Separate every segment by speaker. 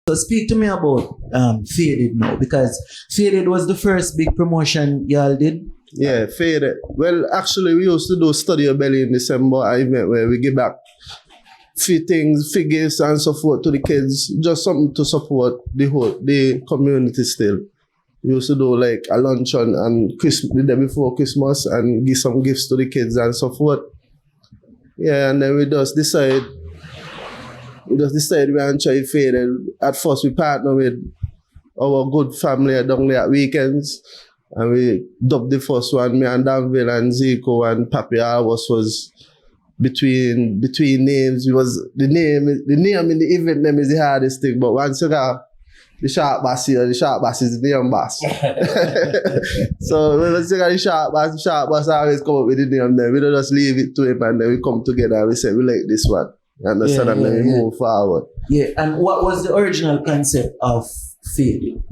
Speaker 1: So speak to me about Faded now, because Faded was the first big promotion y'all did.
Speaker 2: Yeah, Faded. Well, actually, we used to do Studyit Belle in December, an event where we give back few things, few gifts and so forth to the kids, just something to support the community still. We used to do like a luncheon and the day before Christmas and give some gifts to the kids and so forth. Yeah, and then we just decide we want to try Faded. At first we partner with our good family down there at weekends, and we dubbed the first one. Me and Danville and Ziko and Papi, all of us was between names. It was the name in the event name is the hardest thing, but once you got the sharp bass here, the sharp bass is the name bass. So when you got the sharp bass always come up with the name there. We don't just leave it to him and then we come together and we say we like this one. You understand? And then we move forward.
Speaker 1: Yeah, and what was the original concept of Faded?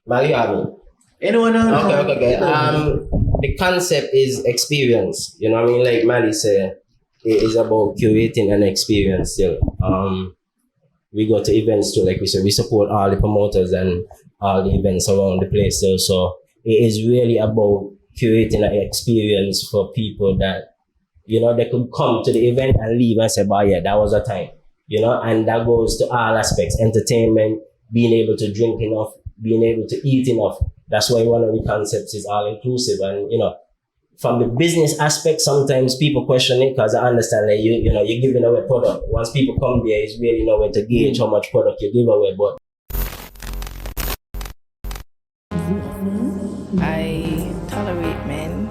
Speaker 3: Mariano.
Speaker 1: Anyone know?
Speaker 3: Okay. The concept is experience. You know what I mean? Like Mali said, it is about curating an experience still. We go to events too, like we said, we support all the promoters and all the events around the place still. So it is really about curating an experience for people that, you know, they could come to the event and leave and say, yeah, that was a time. You know, and that goes to all aspects, entertainment, being able to drink enough, being able to eat enough. That's why one of the concepts is all inclusive. And, you know, from the business aspect, sometimes people question it because I understand that you're giving away product. Once people come there, it's really nowhere to gauge how much product you give away. But
Speaker 4: I tolerate men.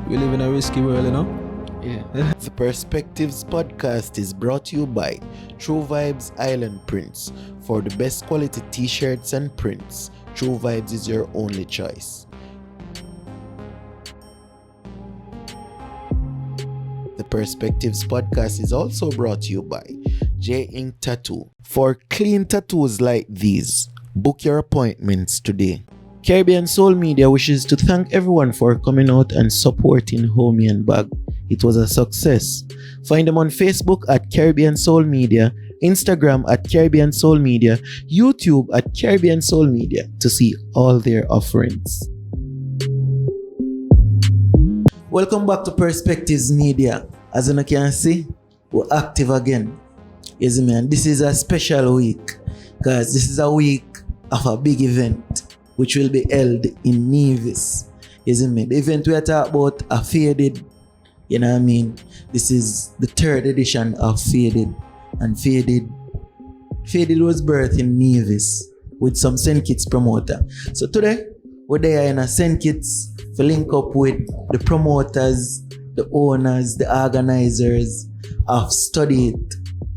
Speaker 5: We live in a risky world, you know? Yeah.
Speaker 6: The Perspectives podcast is brought to you by TruVybz Island Prints. For the best quality t-shirts and prints, TruVybz is your only choice. The Perspectives podcast is also brought to you by Jaay Tatoo. For clean tattoos like these, book your appointments today. Caribbean Soul Media wishes to thank everyone for coming out and supporting Homie and Bag. It was a success. Find them on Facebook at Caribbean Soul Media, Instagram at Caribbean Soul Media, YouTube at Caribbean Soul Media to see all their offerings.
Speaker 1: Welcome back to Perspectives Media. As you can see, we're active again. Yes, man. This is a special week because this is a week of a big event which will be held in Nevis. Yes, man. The event we are talking about are Faded. You know what I mean? This is the third edition of Faded. And Faded was birthed in Nevis with some St. Kitts promoter. So today, we're there in a St. Kitts to link up with the promoters, the owners, the organizers of Studyit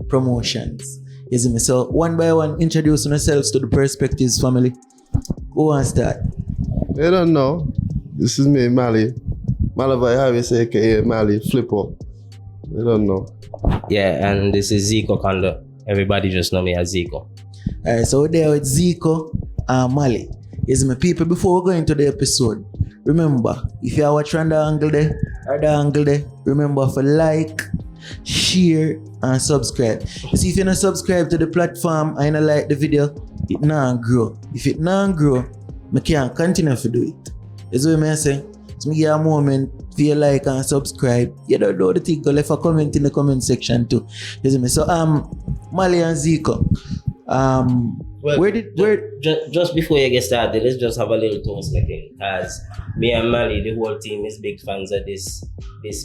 Speaker 1: promotions. You see me? So one by one, introducing yourselves to the Perspectives family. Who wants that?
Speaker 2: I don't know. This is me, Mali. Malavai Harris, aka Mali Flipper. I don't know.
Speaker 3: yeah, and this is Ziko Kondo. Everybody just know me as Ziko.
Speaker 1: Alright, so we're there with Ziko and Mali. Yes, my people, before we go into the episode, remember, if you are watching the angle there, or the angle there, remember to like, share, and subscribe. You see, if you're not subscribed to the platform and you don't like the video, it not grow. If it not grow, I can't continue to do it. That's what I'm saying. So me give a moment for you like and subscribe. You don't know the thing, go leave a comment in the comment section too. You see me? So Mali and Ziko.
Speaker 3: Just before you get started, let's just have a little toast making, because me and Mali, the whole team is big fans of this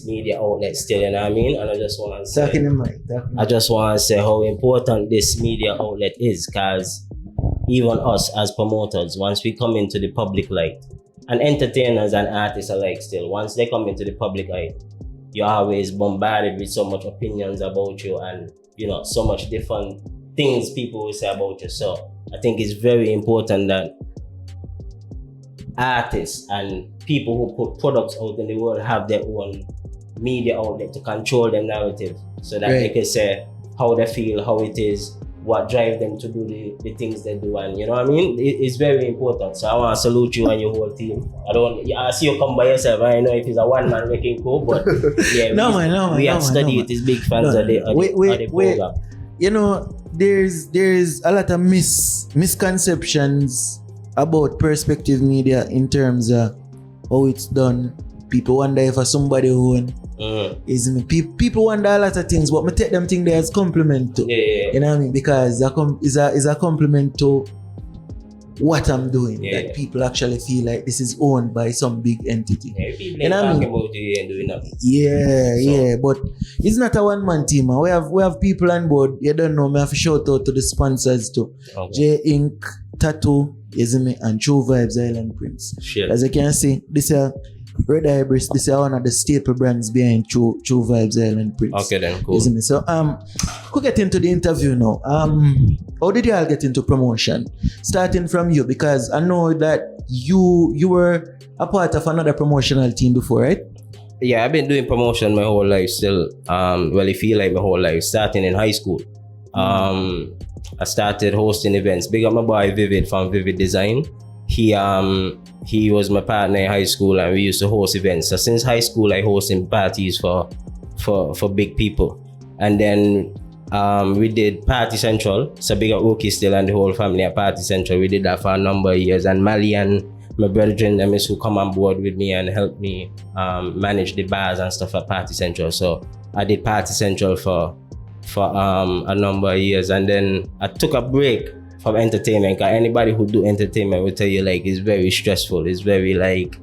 Speaker 3: media outlet still, you know what I mean? And I just want to say how important this media outlet is, because even us as promoters, once we come into the public light, and entertainers and artists alike still, once they come into the public eye, you're always bombarded with so much opinions about you and, you know, so much different things people will say about you. So I think it's very important that artists and people who put products out in the world have their own media outlet to control their narrative, so that they can say how they feel, how it is, what drives them to do the things they do, and you know what I mean? It's very important. So I want to salute you and your whole team. I see you come by yourself. I know if it's a one-man making cool, but yeah, we at Studyit is big fans of the program.
Speaker 1: there's a lot of misconceptions about perspective media in terms of how it's done. People wonder if somebody who is me. People wonder a lot of things, but me take them thing there as compliment to.
Speaker 3: Yeah.
Speaker 1: You know what I mean? Because it's a compliment to what I'm doing.
Speaker 3: Yeah.
Speaker 1: That people actually feel like this is owned by some big entity.
Speaker 3: Yeah, people
Speaker 1: You know what I mean?
Speaker 3: about you and doing nothing.
Speaker 1: Yeah, but it's not a one-man team. Man. We have people on board. You don't know, me have to shout out to the sponsors too.
Speaker 3: Okay.
Speaker 1: Jaay Inc., Tatoo, and TruVybz Island Prince.
Speaker 3: Sure.
Speaker 1: As you can see, this is Red Hybris. This is one of the staple brands behind TruVybz Island Prince.
Speaker 3: Okay then, cool.
Speaker 1: So we'll get into the interview now. How did you all get into promotion? Starting from you, because I know that you were a part of another promotional team before, right?
Speaker 3: Yeah, I've been doing promotion my whole life still. Well, I feel like my whole life, starting in high school. I started hosting events. Big up my boy Vivid from Vivid Design. He was my partner in high school and we used to host events. So since high school, I hosted parties for big people. And then we did Party Central. So big up Rookie still and the whole family at Party Central. We did that for a number of years. And Mali and my brethren, them is who come on board with me and help me manage the bars and stuff at Party Central. So I did Party Central for a number of years, and then I took a break from entertainment. Cause anybody who do entertainment will tell you like it's very stressful, it's very like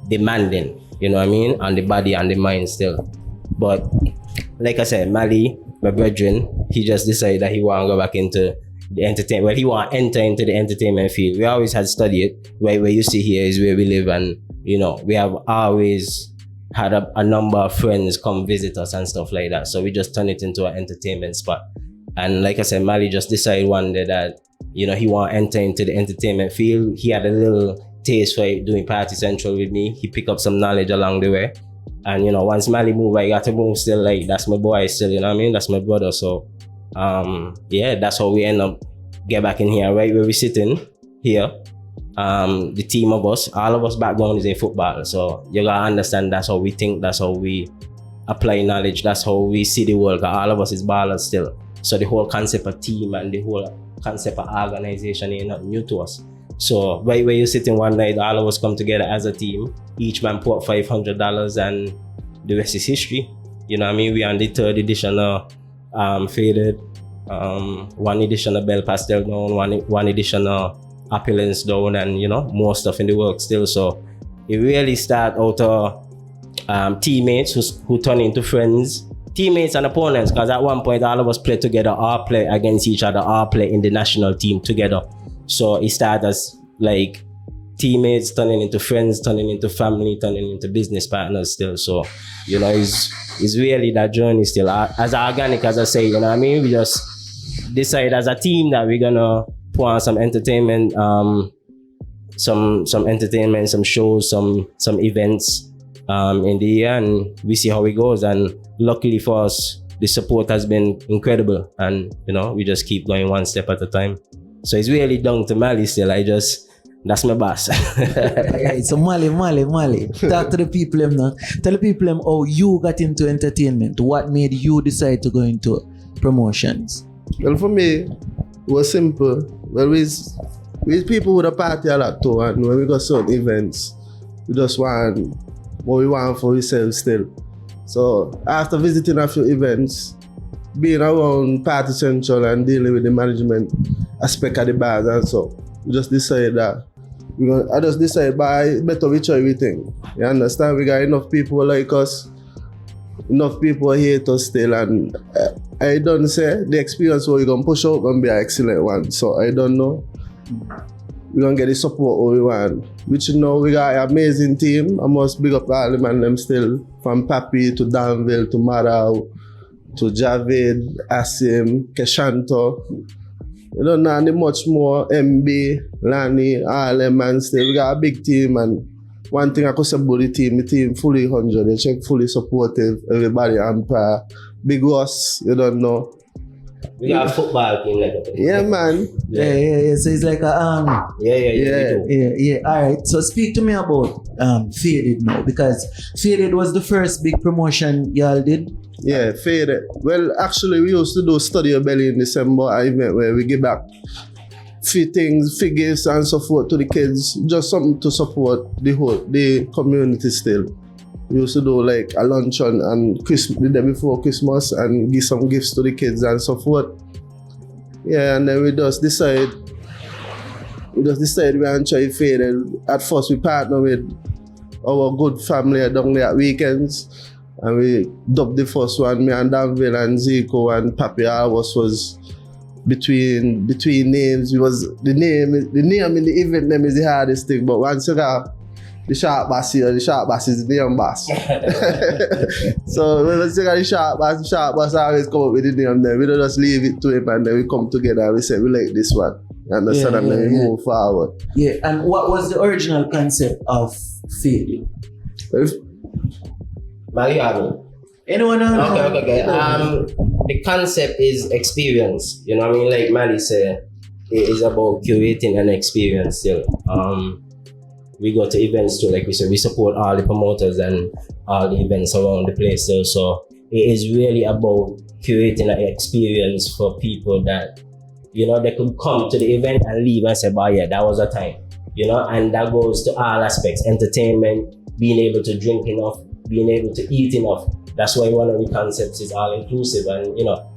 Speaker 3: demanding, you know what I mean, on the body and the mind still. But like I said, Mali, my brethren, he just decided that he want to go back into the entertainment. Well, he want to enter into the entertainment field. We always had Studyit. Where you see here is where we live, and we have always had a number of friends come visit us and stuff like that. So we just turned it into an entertainment spot. And like I said, Mali just decided one day that, he want to enter into the entertainment field. He had a little taste for doing Party Central with me. He picked up some knowledge along the way. And, once Mali moved, I got to move still. Like, that's my boy still, you know what I mean? That's my brother. So, that's how we end up get back in here, right where we sitting here. The team of us, all of us background is in football, so you gotta understand that's how we think, that's how we apply knowledge, that's how we see the world. All of us is ballers still, so the whole concept of team and the whole concept of organization ain't not new to us. So right where you're sitting one night, all of us come together as a team, each man put $500 and the rest is history. You know what I mean? We on the 3rd edition of Faded, 1 edition of Belle Pastel down, one edition of Opulence down, and more stuff in the work still. So it really start out of teammates who turn into friends, teammates and opponents, because at one point all of us play together or play against each other or play in the national team together. So it started as like teammates turning into friends, turning into family, turning into business partners still. So it's really that journey still as organic as I say, you know what I mean? We just decide as a team that we're gonna put on some entertainment, some entertainment, some shows, some events in the year, and we see how it goes. And luckily for us, the support has been incredible, and we just keep going one step at a time. So it's really down to Mali still. That's my boss.
Speaker 1: Alright, so Mali. Talk to the people now. Tell the people how you got into entertainment. What made you decide to go into promotions?
Speaker 2: Well, for me, it was simple. Well, we people with a party a lot too, and when we got certain events, we just want what we want for ourselves still. So after visiting a few events, being around Party Central and dealing with the management aspect of the bars and so, we just decided that I just decided better we try everything. You understand? We got enough people like us, enough people hate us still, and I don't say the experience what we're gonna push out gonna be an excellent one. So I don't know. We're gonna get the support what we want. Which we got an amazing team. I must big up all the man them still. From Papi to Danville to Marau to Javid, Asim, Keshanto. We don't know any much more. MB, Lani, all them man still. We got a big team, and one thing I could say about the team fully 100. They check fully supportive, everybody on par. Big Ross, you don't know.
Speaker 3: We got a football team like that.
Speaker 2: Yeah, man.
Speaker 1: Yeah. So it's like a
Speaker 3: Yeah. We do.
Speaker 1: Yeah. All right. So speak to me about Faded now, because Faded was the first big promotion y'all did.
Speaker 2: Yeah, Faded. Well, actually, we used to do Studyit Belle in December, an event where we give back fittings, figures, and so forth to the kids. Just something to support the community still. We used to do like a luncheon and the day before Christmas and give some gifts to the kids and so forth. Yeah, and then we just decide we want to try Faded. At first we partner with our good family down there at weekends, and we dubbed the first one. Me and Danville and Ziko and Papi, all of us was between names. It was the name in the event name is the hardest thing, but once you got the sharp bass here, the sharp bass is the name bass. So when we got the sharp bass always come up with the name there. We don't just leave it to him and then we come together and we say we like this one. You understand? And then we move forward.
Speaker 1: Yeah, and what was the original concept of Faded?
Speaker 3: Mariano.
Speaker 1: Anyone else?
Speaker 3: Okay. The concept is experience. You know what I mean? Like Mali said, it is about curating an experience still. We go to events too, like we said, we support all the promoters and all the events around the place still. So it is really about curating an experience for people that, you know, they could come to the event and leave and say, yeah, that was a time. You know, and that goes to all aspects, entertainment, being able to drink enough, being able to eat enough. That's why one of the concepts is all inclusive. And, you know,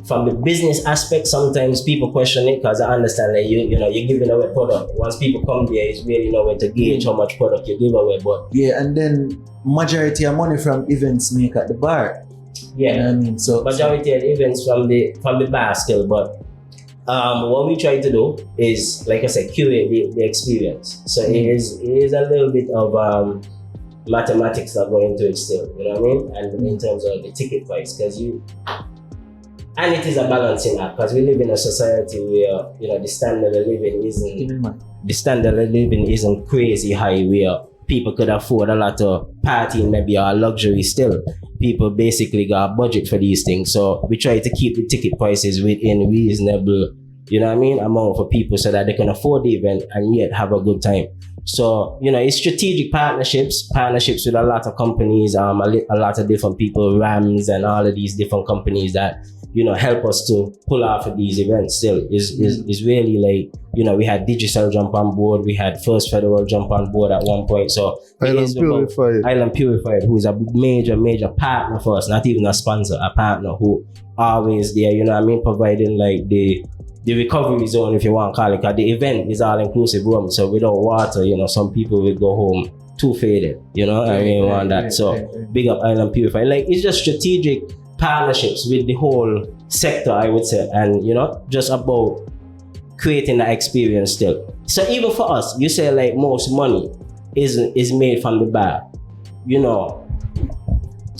Speaker 3: from the business aspect, sometimes people question it because I understand that you're giving away product. Once people come there, it's really nowhere to gauge how much product you give away. But
Speaker 1: yeah, and then majority of money from events make at the bar.
Speaker 3: Yeah,
Speaker 1: you know what I mean? So
Speaker 3: majority of events from the bar still. But what we try to do is, like I said, curate the experience. So it is a little bit of mathematics that go into it still. You know what I mean? And in terms of the ticket price, and it is a balancing act because we live in a society where, you know, the standard of living isn't crazy high, where people could afford a lot of partying, maybe, or luxury still. People basically got a budget for these things. So we try to keep the ticket prices within reasonable, you know what I mean, amount for people so that they can afford the event and yet have a good time. So, you know, it's strategic partnerships with a lot of companies, a lot of different people, Rams and all of these different companies that, you know, help us to pull off of these events still. Is really like, you know, we had Digital jump on board, we had First Federal jump on board at one point. So
Speaker 2: Island Purified,
Speaker 3: who is a major partner for us, not even a sponsor, a partner who always there, you know what I mean, providing like the recovery zone, if you want to call it, because the event is all inclusive room. So without water, you know, some people will go home too faded, you know, I mean, want that. So big up Island Purified. Like, it's just strategic partnerships with the whole sector, I would say, and, you know, just about creating that experience still. So even for us, you say like most money is made from the bar, you know,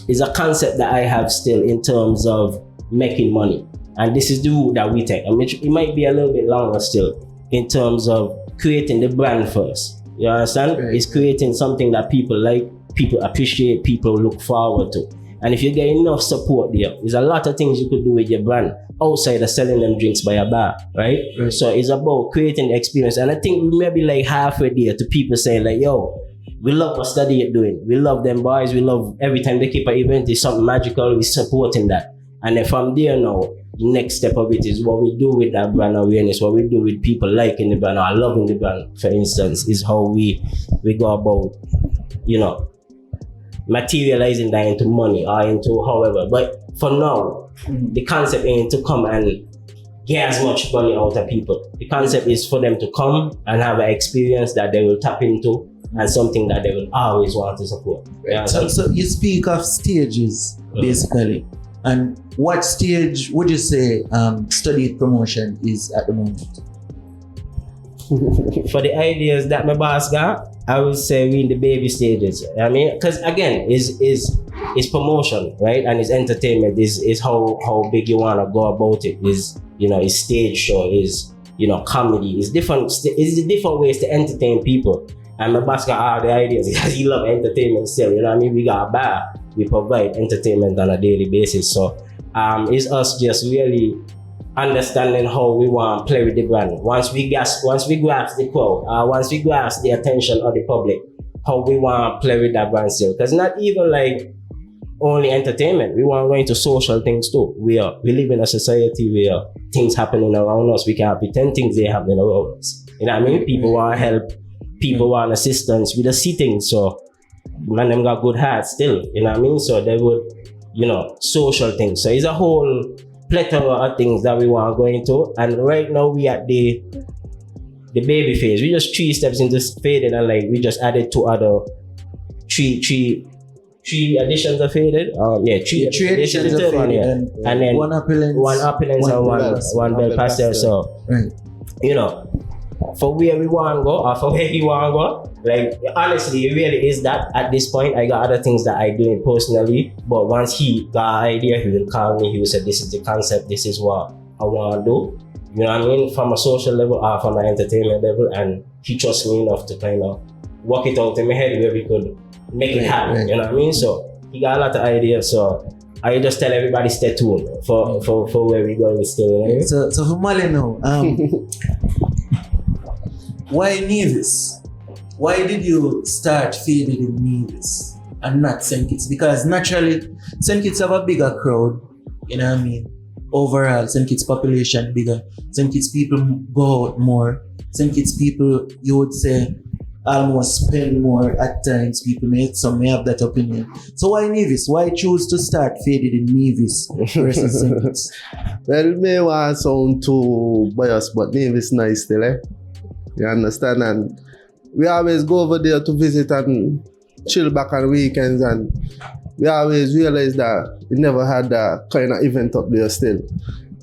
Speaker 3: is a concept that I have still in terms of making money. And this is the route that we take. I mean, it might be a little bit longer still in terms of creating the brand first. You understand? Right. It's creating something that people like, people appreciate, people look forward to. And if you get enough support there's a lot of things you could do with your brand outside of selling them drinks by a bar, right? So it's about creating the experience. And I think we may be like halfway there to people saying like, yo, we love what Studyit doing. We love them boys. We love every time they keep an event, it's something magical. We're supporting that. And then from there now, the next step of it is what we do with that brand awareness, what we do with people liking the brand or loving the brand, for instance, is how we go about, you know, materializing that into money or into however. But for now, the concept ain't to come and get as much money out of people. The concept is for them to come and have an experience that they will tap into and something that they will always want to support.
Speaker 1: Right. So you speak of stages, basically. And what stage would you say Studyit promotion is at the moment?
Speaker 3: For the ideas that my boss got, I would say we in the baby stages. I mean, because again, is promotion, right? And it's entertainment. Is how big you want to go about it. Is, you know, is stage show. Is, you know, comedy. Is different. Is the different ways to entertain people. And my boss got all the ideas because he love entertainment still. You know what I mean? We got a bar. We provide entertainment on a daily basis. So it's us just really understanding how we want to play with the brand. Once we grasp the crowd, once we grasp the attention of the public, how we want to play with that brand still. Because not even like only entertainment, we want to go into social things too. We live in a society where things happening around us. We can't pretend things they happening around us. You know what I mean? People want help, people want assistance. We just see things, so man, them got good hearts still. You know what I mean? So they would, social things. So it's a whole plethora of things that we want to go into. And right now we at the baby phase. We just 3 steps into faded, and like we just added 2 other three additions of faded. Three additions of faded, and then one opulence, and one Belle Pastel. So
Speaker 1: Right.
Speaker 3: For where we want to go, or for where he want to go, like honestly, it really is that at this point. I got other things that I do personally, but once he got an idea, he will call me. He will say, "This is the concept. This is what I want to do." You know what I mean? From a social level or from an entertainment level, and he trusts me enough to kind of work it out in my head where we could make it happen.
Speaker 1: Right.
Speaker 3: You know what I mean? So he got a lot of ideas. So I just tell everybody stay tuned for where we going still. You know what I mean?
Speaker 1: So for Malino, why Nevis? Why did you start faded in Nevis and not St. Kitts? Because naturally, St. Kitts have a bigger crowd, you know what I mean? Overall, St. Kitts population bigger. St. Kitts people go out more. St. Kitts people, you would say, almost spend more at times. People may have that opinion. So why Nevis? Why choose to start faded in Nevis versus St. Kitts?
Speaker 2: Well, may want sound too biased, but Nevis nice still, eh? You understand? And we always go over there to visit and chill back on weekends, and we always realize that we never had that kind of event up there still.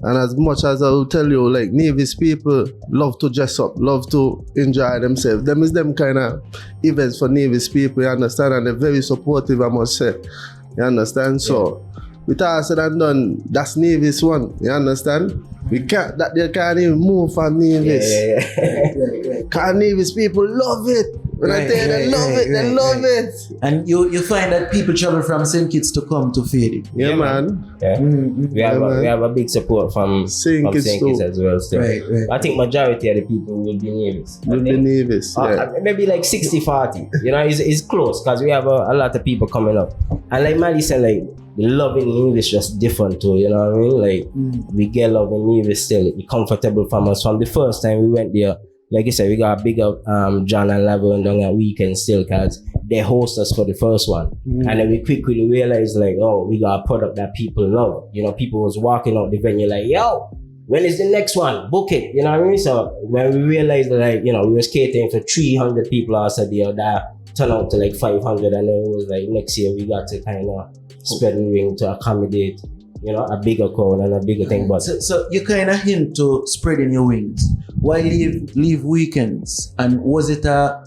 Speaker 2: And as much as I will tell you, like Nevis people love to dress up, love to enjoy themselves. Them is them kind of events for Nevis people, you understand? And they're very supportive, I must say. You understand? So with all said and done, that's Nevis one, you understand? They can't even move from Nevis. Cause Nevis people love it. When I tell you they love it.
Speaker 1: And you find that people travel from St. Kitts to come to faded.
Speaker 2: Yeah, man.
Speaker 3: Yeah. We have a big support from St. Kitts as well still.
Speaker 1: Right.
Speaker 3: I think majority of the people will be Nevis.
Speaker 2: Will be Nevis, yeah.
Speaker 3: Maybe like 60-40. It's close because we have a lot of people coming up. And like Mali said, like the love in Nevis just different too, you know what I mean? Like we get love in Nevis still. It's comfortable from us. From the first time we went there, like I said, we got a big up John and Laverne down at weekend still because they host us for the first one. And then we quickly realized like, oh, we got a product that people love. People was walking out the venue like, yo, when is the next one? Book it. You know what I mean? So when we realized that like, we were catering for 300 people outside there, that turned out to like 500, and then it was like next year we got to kind of spread the ring to accommodate a bigger crowd and a bigger thing. But
Speaker 1: so you kind of hint to spreading your wings. Why leave weekends? And was it a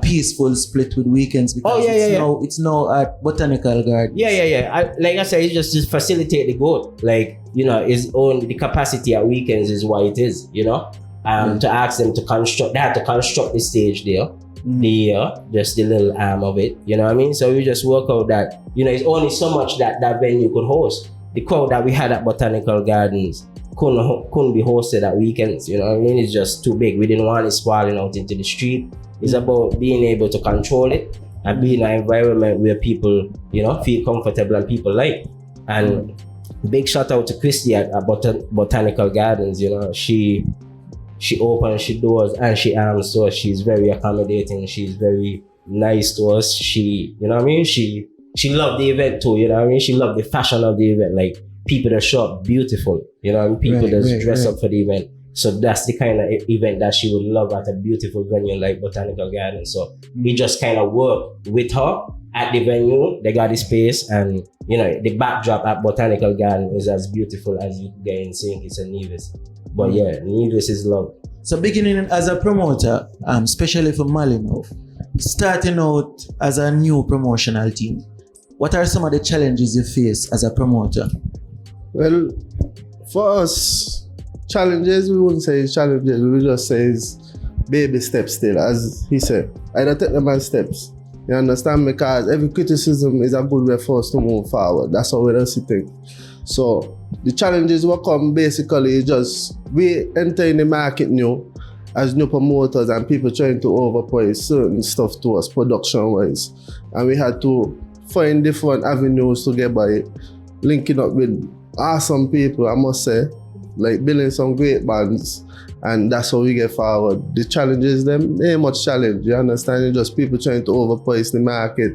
Speaker 1: peaceful split with weekends? Because it's now at Botanical Garden.
Speaker 3: Like I said, it's just to facilitate the growth. Like the capacity at weekends is what it is. To ask them to construct, they had to construct the stage there. Just the little arm of it, you know what I mean? So we just work out that, it's only so much that venue could host. The crowd that we had at Botanical Gardens couldn't be hosted at weekends, you know what I mean? It's just too big. We didn't want it sprawling out into the street. It's about being able to control it and be in an environment where people, feel comfortable and people like. And big shout out to Christy at Botanical Gardens, she opens she doors and she arms to us. She's very accommodating. She's very nice to us. She, you know what I mean? She loved the event too, you know what I mean? She loved the fashion of the event. Like people that show up beautiful, you know what I mean? People that dress up for the event. So that's the kind of event that she would love at a beautiful venue like Botanical Garden. So we just kind of work with her at the venue. They got the space, and the backdrop at Botanical Garden is as beautiful as you get in St. Kitts and Nevis. But Nevis is love.
Speaker 1: So beginning as a promoter, especially for Malino, starting out as a new promotional team, what are some of the challenges you face as a promoter?
Speaker 2: Well, for us, challenges, we wouldn't say it's challenges, we would just say it's baby steps still, as he said. Either take them as steps. You understand? Because every criticism is a good way for us to move forward. That's how we don't see things. So the challenges will come basically is just we enter in the market new as new promoters and people trying to overprice certain stuff to us production wise. And we had to find different avenues to get by it. Linking up with awesome people, I must say, like building some great bands, and that's how we get forward. The challenges, them ain't much challenge, you understand? It's just people trying to overprice the market.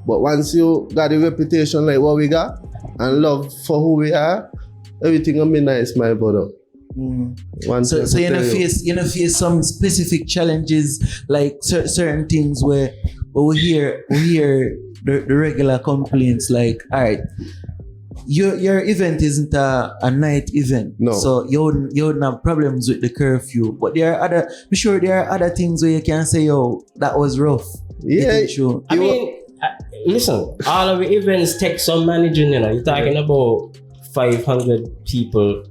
Speaker 2: But once you got a reputation like what we got and love for who we are, everything will be nice, my brother.
Speaker 1: So you know face some specific challenges, like certain things where we hear the regular complaints like, all right, your event isn't a night event,
Speaker 2: no.
Speaker 1: So you wouldn't have problems with the curfew. But there are other things where you can say, yo, that was rough.
Speaker 2: Yeah,
Speaker 1: sure.
Speaker 3: I mean, listen, all of the events take some managing, you know. You're talking about 500 people,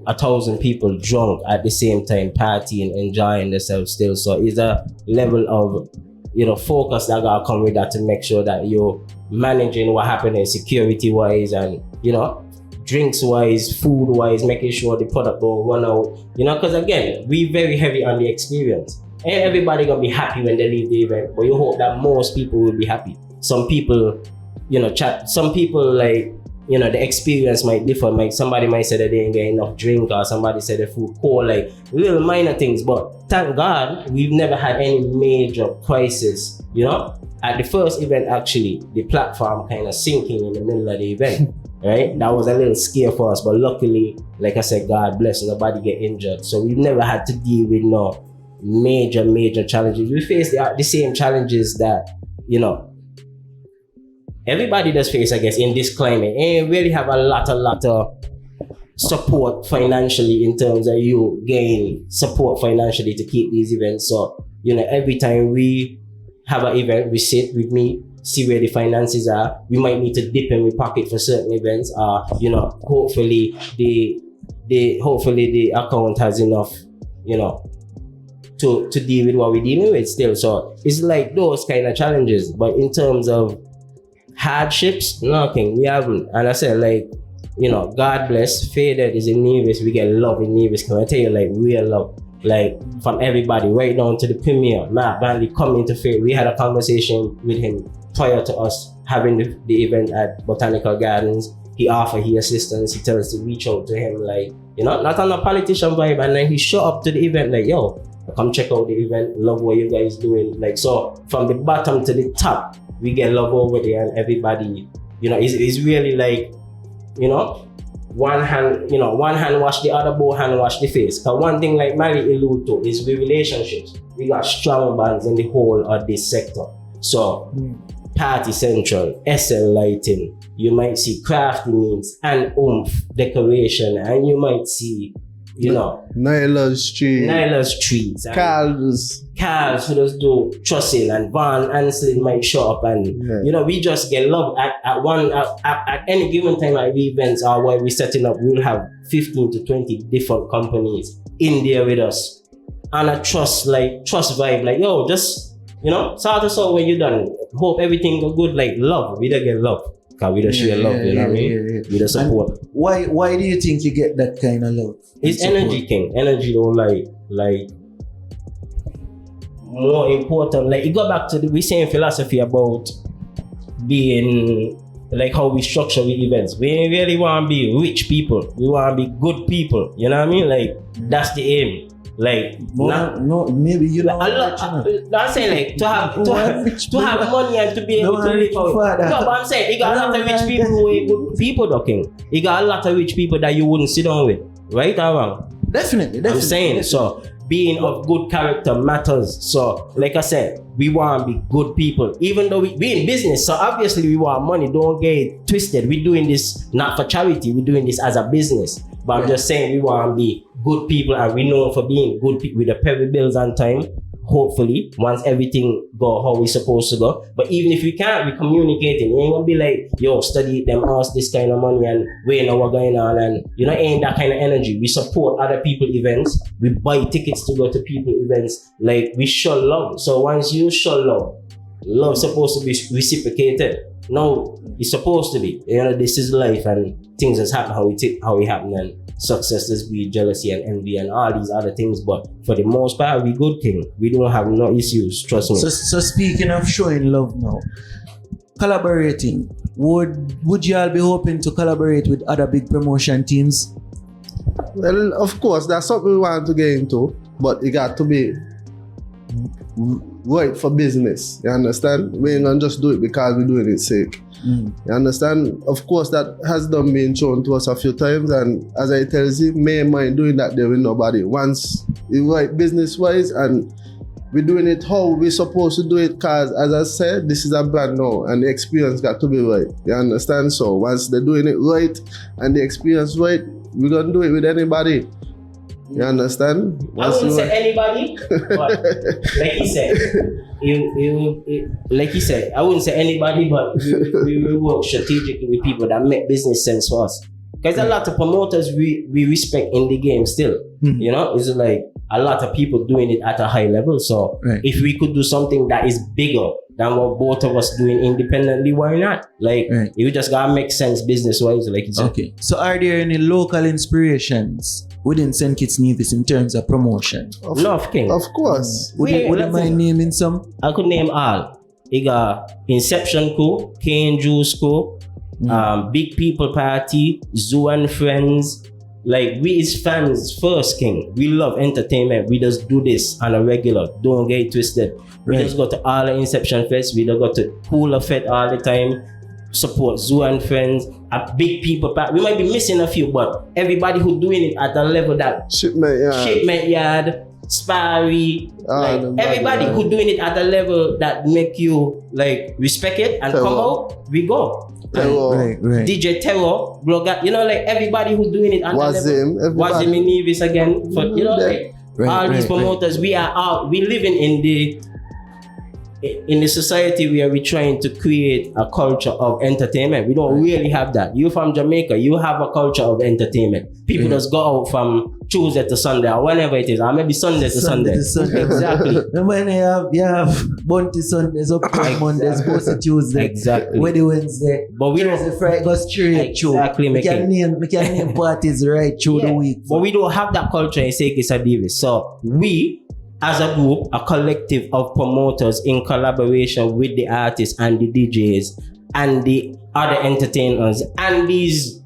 Speaker 3: 1,000 people drunk at the same time, partying, enjoying themselves still. So it's a level of, you know, focus that gotta come with that to make sure that you're managing what happening security wise and, you know, drinks wise, food wise, making sure the product don't run out, you know, because again, we very heavy on the experience. Ain't everybody gonna be happy when they leave the event, but you hope that most people will be happy. Some people, you know, some people like, you know, the experience might differ. Like somebody might say that they ain't get enough drink, or somebody said the food cold, like little minor things. But thank God, we've never had any major crisis, you know. At the first event, actually, the platform kind of sinking in the middle of the event, right? That was a little scare for us, but luckily, like I said, God bless, nobody get injured. So we've never had to deal with no major challenges. We face the same challenges that, you know, everybody does face, I guess, in this climate. And really have a lot of support financially in terms of you gain support financially to keep these events. So, you know, every time we have an event, we sit with me, see where the finances are. We might need to dip in my pocket for certain events. You know, hopefully the account has enough, you know, to deal with what we're dealing with still. So it's like those kind of challenges. But in terms of hardships, nothing. We haven't. And I said, like, you know, God bless. Faded is in Nevis. We get love in Nevis. Can I tell you, like, real love, like from everybody, right down to the premier. Matt Banley coming to Fade. We had a conversation with him prior to us having the event at Botanical Gardens. He offered his assistance. He tells us to reach out to him, like, you know, not on a politician vibe. And then he showed up to the event, like, yo, come check out the event. Love what you guys doing. Like, so from the bottom to the top, we get love over there, and everybody, you know, it's really like, you know, one hand wash the other, both hand wash the face. Because one thing like Mali allude to is with relationships. We got strong bonds in the whole of this sector. So, Party Central, SL Lighting, you might see crafty needs and oomph decoration, and you might see, you know,
Speaker 2: Nyla Streets,
Speaker 1: Carls
Speaker 3: who does do trussing, and Van Ansley might show up, and you know, we just get love at any given time at events or where we're setting up. We'll have 15 to 20 different companies in there with us, and a trust vibe, like, yo, just, you know, sort us out when you're done. Hope everything go good, like love. We don't get love. Cause we just share love, you know what I mean? We just support.
Speaker 1: And why do you think you get that kind of love?
Speaker 3: It's energy thing. Energy though, like more important. Like, it got back to we same philosophy about being like how we structure the events. We really want to be rich people. We want to be good people. You know what I mean? Like, that's the aim. Like,
Speaker 1: no, maybe you know.
Speaker 3: I'm saying, like, to have money and to be able to live out. No, but I'm saying, you got a lot of rich people who are good people, talking. You got a lot of rich people that you wouldn't sit down with, right or wrong?
Speaker 1: Definitely.
Speaker 3: I'm saying, so being of good character matters. So, like I said, we want to be good people, even though we in business. So obviously we want money. Don't get it twisted. We're doing this not for charity. We're doing this as a business. But I'm just saying, we want to be good people, and we know for being good people, with the pay the bills on time. Hopefully, once everything go how we supposed to go. But even if we can't, we communicating. You ain't gonna be like, yo, study them, ask this kind of money, and we know what's going on, and you know, ain't that kind of energy. We support other people events. We buy tickets to go to people events. Like, we show love. So once you show love, Love supposed to be reciprocated. No, it's supposed to be. You know, this is life, and things that's happen how we happen, and success is be jealousy and envy and all these other things. But for the most part, we good king. We don't have no issues. Trust me.
Speaker 1: So speaking of showing love now, collaborating. Would y'all be hoping to collaborate with other big promotion teams?
Speaker 2: Well, of course, that's something we want to get into, but it got to be right for business. You understand? We ain't gonna just do it because we're doing it sake. You understand? Of course, that has done been shown to us a few times, and as I tell you, me and mine doing that there with nobody. Once it's right business-wise, and we're doing it how we're supposed to do it, because as I said, this is a brand now, and the experience got to be right. You understand? So once they're doing it right and the experience right, we're gonna do it with anybody. You understand?
Speaker 3: I wouldn't say anybody, but like he said, like he said, I wouldn't say anybody, but we will work strategically with people that make business sense for us. Because a lot of promoters we respect in the game still. You know, it's like a lot of people doing it at a high level. So if we could do something that is bigger than what both of us doing independently, why not? Like, it just gotta make sense business-wise, like you said.
Speaker 1: Okay. So are there any local inspirations within St. Kitts Nevis in terms of promotion?
Speaker 3: Love King.
Speaker 2: Of course.
Speaker 1: Would you mind naming some?
Speaker 3: I could name all. You got Inception Co, Cane Juice Co, Big People Party, Zoo and Friends. Like, we is fans first, King. We love entertainment. We just do this on a regular. Don't get it twisted. We just go to all the Inception Fest. We don't go to Hula Fest all the time. Support Zoo and Friends. A Big People Party. We might be missing a few, but everybody who doing it at a level that Shipment Yard, Sparry, like everybody who doing it at a level that make you like respect it and come out, we go.
Speaker 1: Right.
Speaker 3: DJ Terror, blogger, you know, like everybody who doing it at
Speaker 2: was
Speaker 3: a level. Was him in Nevis again. For, you know, like all these promoters, we are out. We living in the society where we're trying to create a culture of entertainment. We don't really have that. You from Jamaica, you have a culture of entertainment. People just go out from Tuesday to Sunday or whenever it is, or maybe Sunday to Sunday. Exactly.
Speaker 1: Remember when you have Bounty Sundays, up Mondays, Bossy Tuesday,
Speaker 3: exactly.
Speaker 1: Wedding Wednesday,
Speaker 3: but we don't.
Speaker 1: Thursday, Friday, go straight through.
Speaker 3: Exactly.
Speaker 1: We can name parties right through the week.
Speaker 3: But we don't have that culture in St. Kitts and Nevis. So we, as a group, a collective of promoters in collaboration with the artists and the DJs and the other entertainers and these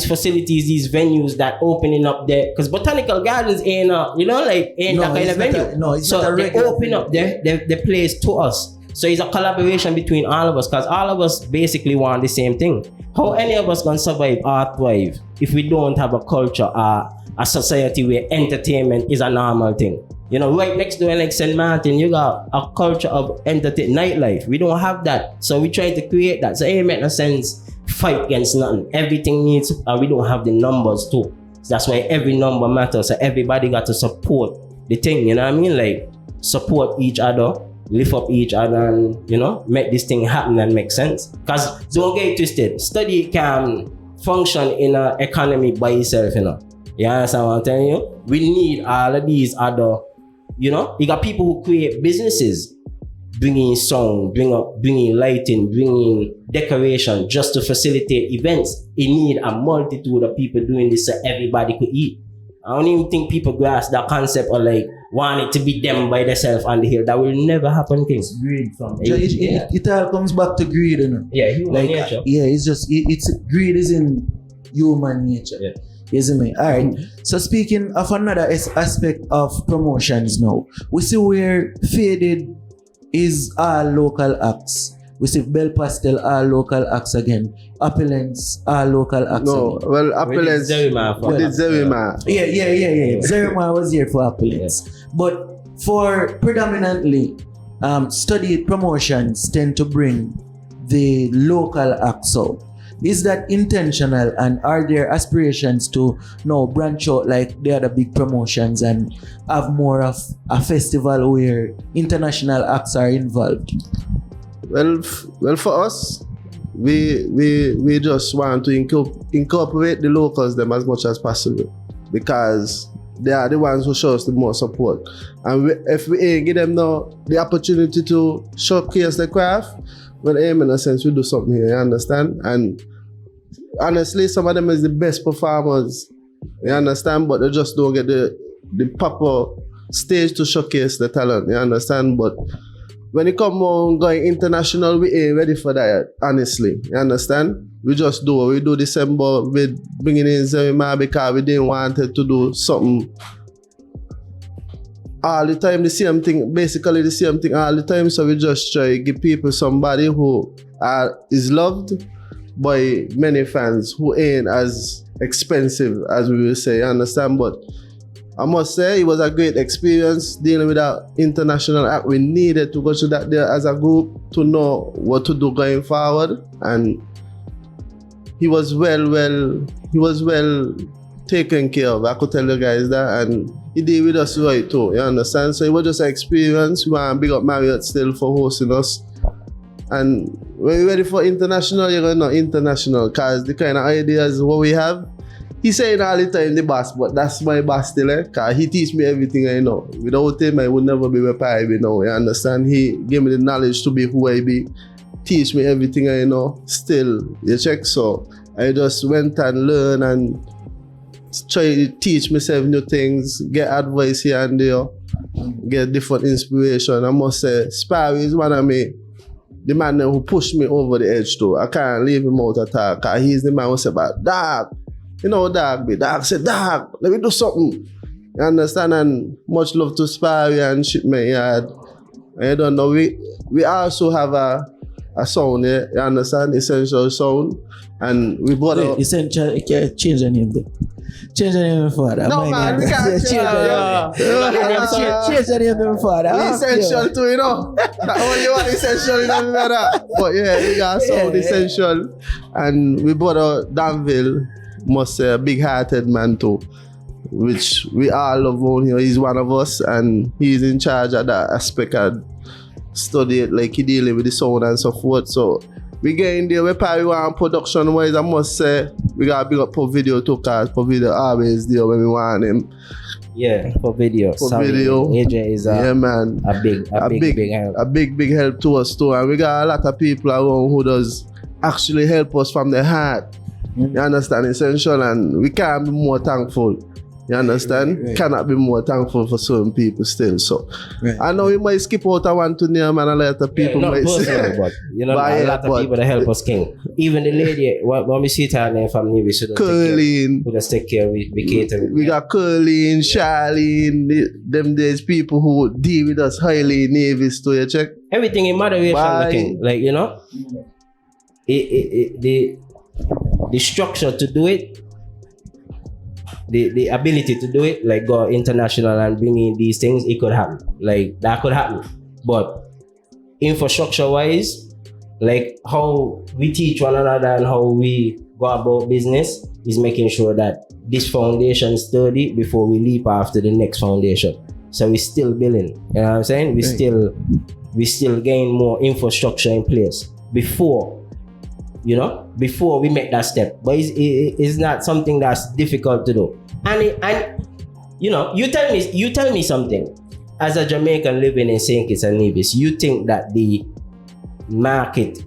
Speaker 3: facilities, these venues that opening up there, because Botanical Gardens ain't that kind of venue. So they open up the place to us. So it's a collaboration between all of us, because all of us basically want the same thing. How any of us gonna survive or thrive if we don't have a culture or a society where entertainment is a normal thing? You know, right next to like St. Martin, you got a culture of nightlife. We don't have that. So we try to create that. So it ain't make no sense fight against nothing. Everything needs, and we don't have the numbers too. So that's why every number matters. So everybody got to support the thing, you know what I mean? Like, support each other, lift up each other, and, you know, make this thing happen and make sense. Because don't get it twisted. Study can function in an economy by itself, you know. You understand what I'm telling you? We need all of these other, you know, you got people who create businesses, bringing sound, bringing lighting, bringing decoration just to facilitate events. You need a multitude of people doing this so everybody could eat. I don't even think people grasp that concept or like want it to be them by themselves on the hill. That will never happen, King.
Speaker 1: It's greed, fam. It all comes back to greed, you know.
Speaker 3: Yeah, human nature.
Speaker 1: Yeah, it's just greed is in human nature.
Speaker 3: Yeah.
Speaker 1: Isn't it? All right. So speaking of another aspect of promotions now, we see where Faded is all local acts. We see Belle, Pastel are local acts again. Opulence are local acts again.
Speaker 2: Well, Opulence.
Speaker 3: We did
Speaker 2: Zerima.
Speaker 1: Yeah. Zerima was here for Opulence. Yeah. But for predominantly, Studyit promotions tend to bring the local acts out. Is that intentional, and are there aspirations to now branch out like the other big promotions and have more of a festival where international acts are involved?
Speaker 2: Well, for us, we just want to incorporate the locals them as much as possible, because they are the ones who show us the most support. And if we ain't give them the opportunity to showcase the craft, well, in a sense, we do something here, you understand? And honestly, some of them is the best performers, you understand? But they just don't get the proper stage to showcase the talent, you understand? But when it come on going international, we ain't ready for that yet, honestly, you understand? We just do. We do December with bringing in Zerima because we didn't want it to do something all the time, the same thing, basically the same thing all the time. So we just try to give people somebody who is loved by many fans, who ain't as expensive as we will say, you understand? But I must say it was a great experience dealing with that international act. We needed to go through that there as a group to know what to do going forward, and he was well taken care of. I could tell you guys that, and he did with us right too, you understand? So it was just an experience. We want to big up Marriott still for hosting us. And when we're ready for international, you're going to know international, because the kind of ideas what we have, he's saying all the time the boss, but that's my boss still, because he teach me everything I know. Without him, I would never be where I be now, you understand? He gave me the knowledge to be who I be, teach me everything I know, still, you check? So I just went and learned and try to teach myself new things, get advice here and there, get different inspiration. I must say, Sparry is one of the man who pushed me over the edge too. I can't leave him out at all, because he's the man who said, but dog, you know dog be. Dog said, dog, let me do something. You understand? And much love to Sparry and shipment yard. I don't know, we also have a sound, yeah, you understand? Essential sound. And we brought out...
Speaker 1: Essential, you can't change the name there. Change the name for that.
Speaker 2: No, man, we can't change
Speaker 1: the name for that.
Speaker 2: Essential too, you know. That only one essential, you know, that. But yeah, we got sound essential. And we brought out Danville, must say a big-hearted man too, which we all love on here. He's one of us, and he's in charge of that aspect of Studyit, like he dealing with the sound and so forth. So we get in there, we probably want production wise, I must say, we got to big up for video too, because for video always there when we want him.
Speaker 3: Yeah, for video.
Speaker 2: For video.
Speaker 3: AJ is
Speaker 2: yeah, man.
Speaker 3: a big help.
Speaker 2: A big help to us too. And we got a lot of people around who does actually help us from the heart. You understand? Essential, and we can't be more thankful. You understand?
Speaker 1: Right.
Speaker 2: Cannot be more thankful for certain people still. So I know we might skip out a one to name and a lot of people might say,
Speaker 3: but you know, a lot of people that help us king. Even the lady, when we see her name from Nevis, who just take care of we cater.
Speaker 2: We got Curleen, Charlene, them there's people who deal with us highly in Nevis too, you check?
Speaker 3: Everything in moderation, king. Like, you know, the structure to do it, the ability to do it, like go international and bring in these things, it could happen. Like that could happen. But infrastructure wise, like how we teach one another and how we go about business is making sure that this foundation is sturdy before we leap after the next foundation. So we're still building. You know what I'm saying? We still gain more infrastructure in place before we make that step. But it's not something that's difficult to do. And you know, you tell me something. As a Jamaican living in St. Kitts and Nevis, you think that the market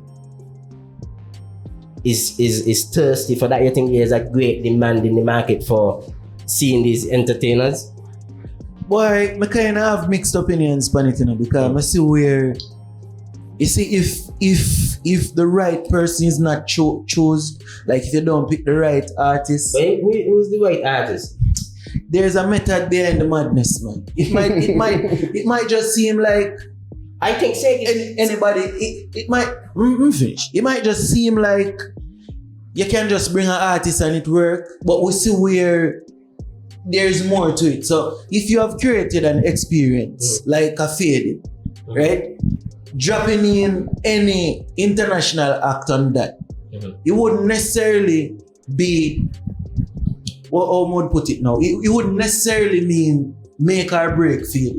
Speaker 3: is thirsty for that? You think there's a great demand in the market for seeing these entertainers?
Speaker 1: Boy, I kind of have mixed opinions on it, you know, because I see where, you see, if the right person is not chose, like if you don't pick the right artist.
Speaker 3: But who's the right artist?
Speaker 1: There's a method behind the madness, man. It might just seem like,
Speaker 3: I think
Speaker 1: anybody. It might finish. It might just seem like you can just bring an artist and it work, but we see where there's more to it. So if you have created an experience like a faded, right? Dropping in any international act on that, it wouldn't necessarily be, how would put it now? It wouldn't necessarily mean make or break feel.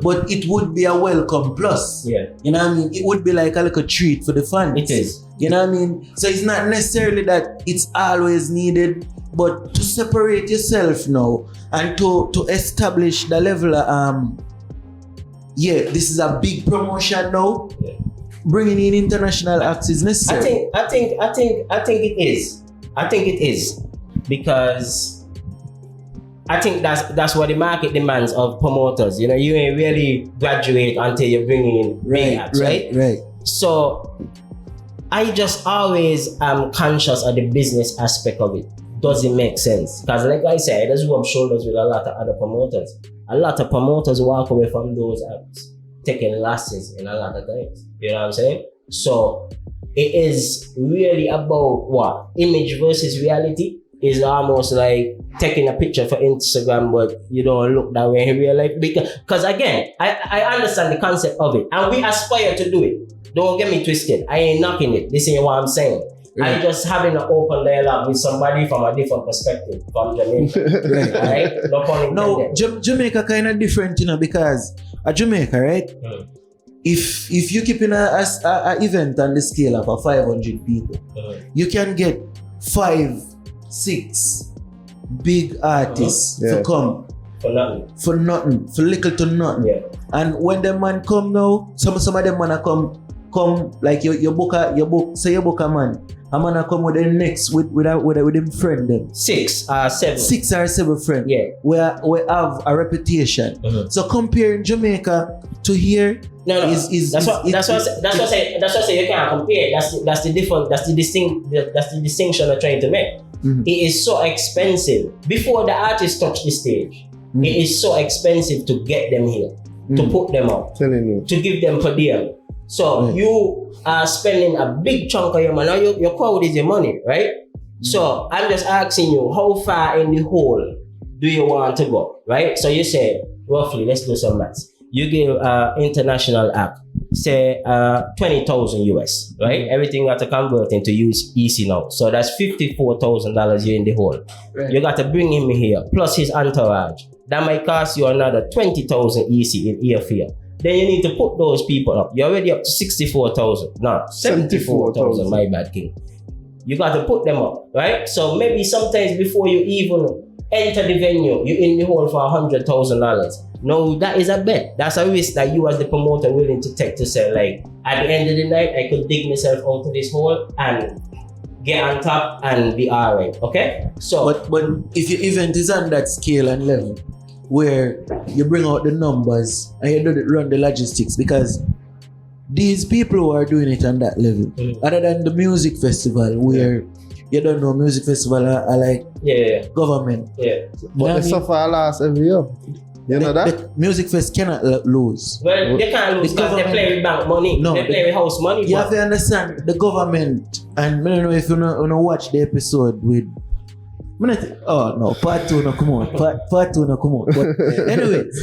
Speaker 1: but it would be a welcome plus.
Speaker 3: Yeah.
Speaker 1: You know what I mean? It would be like a little treat for the fans.
Speaker 3: It is.
Speaker 1: You know what I mean? So it's not necessarily that it's always needed, but to separate yourself now and to establish the level of this is a big promotion now.
Speaker 3: Yeah.
Speaker 1: Bringing in international acts is necessary.
Speaker 3: I think it is. I think it is because I think that's what the market demands of promoters. You know, you ain't really graduate until you're bringing in big acts, right?
Speaker 1: Right.
Speaker 3: So I just always am conscious of the business aspect of it. Does it make sense? Because like I said, I just rub shoulders with a lot of other promoters. A lot of promoters walk away from those acts taking losses in a lot of times. You know what I'm saying? So it is really about what? Image versus reality. Is almost like taking a picture for Instagram, but you don't look that way in real life. Because again, I understand the concept of it, and we aspire to do it. Don't get me twisted. I ain't knocking it. This ain't what I'm saying. Right. I'm just having an open dialogue with somebody from a different perspective from Jamaica.
Speaker 1: Right.
Speaker 3: Right? No pun intended.
Speaker 1: No, Jamaica kind of different, you know, because at Jamaica, right? If you keep in a event on the scale of a 500 people, you can get 5-6 big artists to come for nothing, for little to nothing. Yeah. And when the man come now, some of them man come like you book a man. I'm gonna come with the next with them friend them. 6 or 7 friends. Yeah. We have a reputation. So comparing Jamaica to here is that's what I say you can't compare. That's the distinction I'm trying to make. It is so expensive. Before the artists touch the stage, it is so expensive to get them here, to put them up, to give them per diem. So you are spending a big chunk of your money. Now your crowd is your money, right? So I'm just asking you, how far in the hole do you want to go, right? So you say, roughly, let's do some maths. You give international app, say 20,000 US, right? Everything got to convert into EC now. So that's $54,000 you're in the hole. Right. You got to bring him here, plus his entourage. That might cost you another 20,000 EC in airfare. Then you need to put those people up. You're already up to 64,000. No, 74,000, my bad, King. You got to put them up, right? So maybe sometimes before you even enter the venue, you're in the hole for $100,000. No, that is a bet. That's a risk that you as the promoter willing to take to say, like, at the end of the night, I could dig myself out of this hole and get on top and be all right, okay? So, but if your event is on that scale and level, where you bring out the numbers and you don't run the logistics, because these people who are doing it on that level, other than the music festival where you don't know music festival are like government. Yeah.
Speaker 2: But they suffer a loss every year. You know that?
Speaker 1: The music fest cannot lose.
Speaker 3: Well, they can't lose because they play with bank money. No, they play with house money.
Speaker 1: You have to understand the government, and I don't know if you know watch the episode with part 2 no come on. Part 2 no come on. But anyways,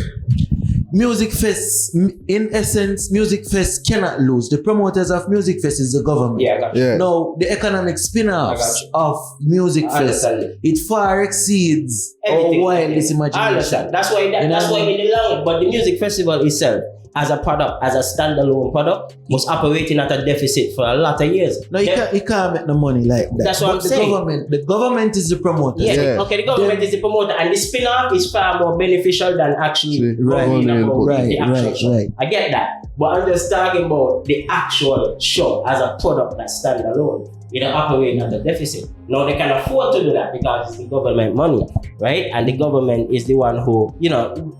Speaker 1: music fest, in essence, music fest cannot lose. The promoters of music fest is the government.
Speaker 3: Yeah, I got you.
Speaker 2: Yeah.
Speaker 1: Now, the economic spin-offs of music fest, it far exceeds our wildest imagination.
Speaker 3: I understand. That's why in the long, but the music festival itself, as a product, as a standalone product, was operating at a deficit for a lot of years.
Speaker 1: No, you can't make the money like that.
Speaker 3: That's what I'm saying.
Speaker 1: The government is the promoter.
Speaker 3: Yeah. Okay, the government is the promoter, and the spin-off is far more beneficial than actually the actual show. Right. I get that, but I'm just talking about the actual show as a product that stands alone. It operating at a deficit. Now they can afford to do that because it's the government money, right? And the government is the one who,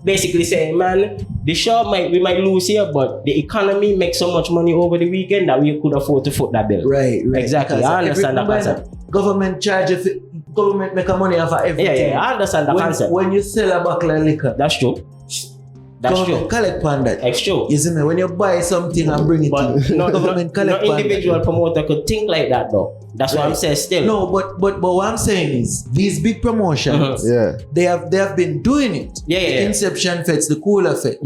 Speaker 3: basically saying, man, the show we might lose here, but the economy makes so much money over the weekend that we could afford to foot that bill.
Speaker 1: Right.
Speaker 3: Exactly. I understand that concept.
Speaker 1: Government government make a money off of everything.
Speaker 3: Yeah, I understand that concept.
Speaker 1: When you sell a bottle of liquor,
Speaker 3: that's true. That's true.
Speaker 1: Collect on that.
Speaker 3: That's true.
Speaker 1: You see me? When you buy something and bring it in, government collect on that.
Speaker 3: No individual promoter could think like that though. That's what I'm saying still.
Speaker 1: No, but what I'm saying is these big promotions, they have been doing it. The Inception Fest, the Cooler Fest.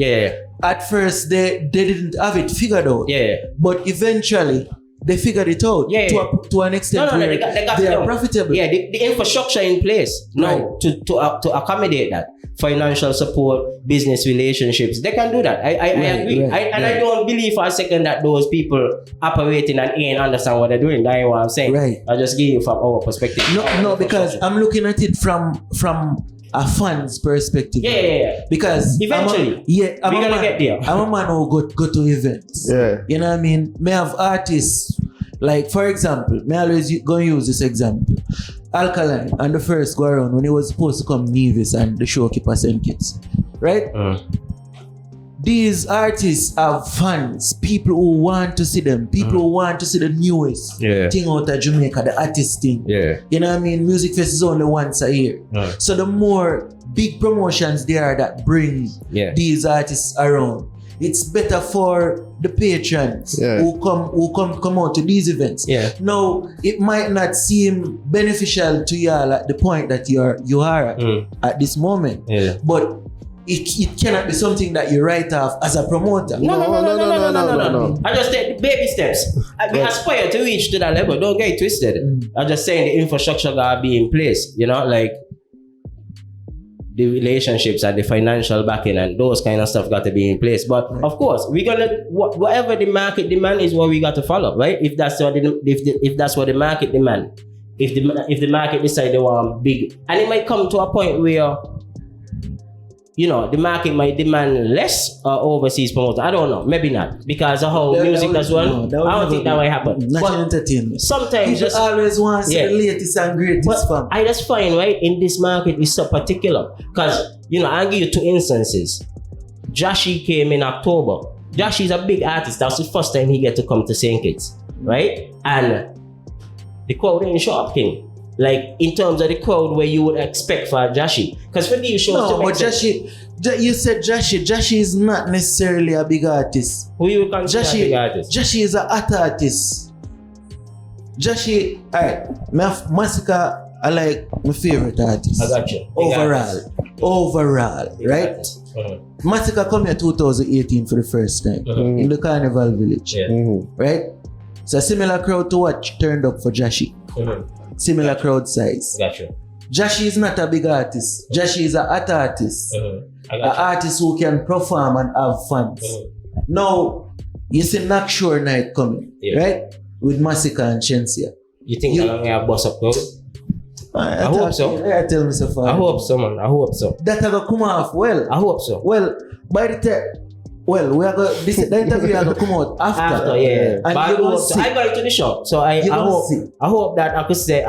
Speaker 1: At first they didn't have it figured out. But eventually they figured it out to an extent where
Speaker 3: they got
Speaker 1: they
Speaker 3: it
Speaker 1: are
Speaker 3: down.
Speaker 1: profitable.
Speaker 3: Yeah, the infrastructure in place now to accommodate that. Financial support, business relationships, they can do that. I agree. I don't believe for a second that those people operating and ain't understand what they're doing. That's what I'm saying.
Speaker 1: Right.
Speaker 3: I just give you from our perspective.
Speaker 1: No, because I'm looking at it from a fan's perspective.
Speaker 3: Yeah.
Speaker 1: Because
Speaker 3: eventually, we're gonna get there.
Speaker 1: I'm a man who go to events.
Speaker 2: Yeah.
Speaker 1: You know what I mean? May have artists, like for example, may always go use this example. Alkaline and the first go around when he was supposed to come Nevis and the showkeeper send kids. Right? These artists have fans, people who want to see them, people who want to see the newest thing out of Jamaica, the artist thing.
Speaker 3: Yeah.
Speaker 1: You know what I mean? Music Fest is only once a year. So the more big promotions there are that bring these artists around, it's better for the patrons who come out to these events.
Speaker 3: Yeah.
Speaker 1: Now, it might not seem beneficial to y'all at the point that you are at this moment.
Speaker 3: Yeah.
Speaker 1: But it cannot be something that you write off as a promoter.
Speaker 2: No.
Speaker 3: I just take baby steps. We aspire to reach to that level. Don't get it twisted. I'm just saying the infrastructure gotta be in place. You know, like the relationships and the financial backing and those kind of stuff got to be in place. But of course, we're gonna whatever the market demand is what we got to follow, right? If that's what the market demand, if the market decide they want big, and it might come to a point where the market might demand less overseas promoter. I don't know, maybe not, because of how music does run. I don't think that might happen.
Speaker 1: National entertainment.
Speaker 3: Sometimes
Speaker 1: people always want to see the latest and greatest.
Speaker 3: But I just find in this market is so particular because I'll give you 2 instances. Jaay came in October. Jaay is a big artist. That's the first time he get to come to St. Kitts, right? And the crowd ain't show up, King. Like in terms of the crowd where you would expect for Jaay. Because for these shows,
Speaker 1: but you said Jaay is not necessarily a big artist.
Speaker 3: Who you would consider a big artist?
Speaker 1: Jaay is a art artist. Jaay, alright, Massacre, I like my favorite artist.
Speaker 3: I got you.
Speaker 1: Overall, right? Massacre come here 2018 for the first time in the Carnival Village, right? So a similar crowd to what turned up for Jaay. Similar crowd size.
Speaker 3: Gotcha.
Speaker 1: Jaay is not a big artist. Jaay is an art artist. An artist who can perform and have fans. Now, you see Nakshore night coming, right? With Massacre and Shensia.
Speaker 3: You think I'm going to bust up crowd?
Speaker 1: I hope so. I tell myself.
Speaker 3: I hope so, man. I hope so.
Speaker 1: That will come off well.
Speaker 3: I hope so.
Speaker 1: Well, by the time. Well, we are going. The interview are going to come out after.
Speaker 3: And
Speaker 1: but
Speaker 3: I got into the shop, so I hope that I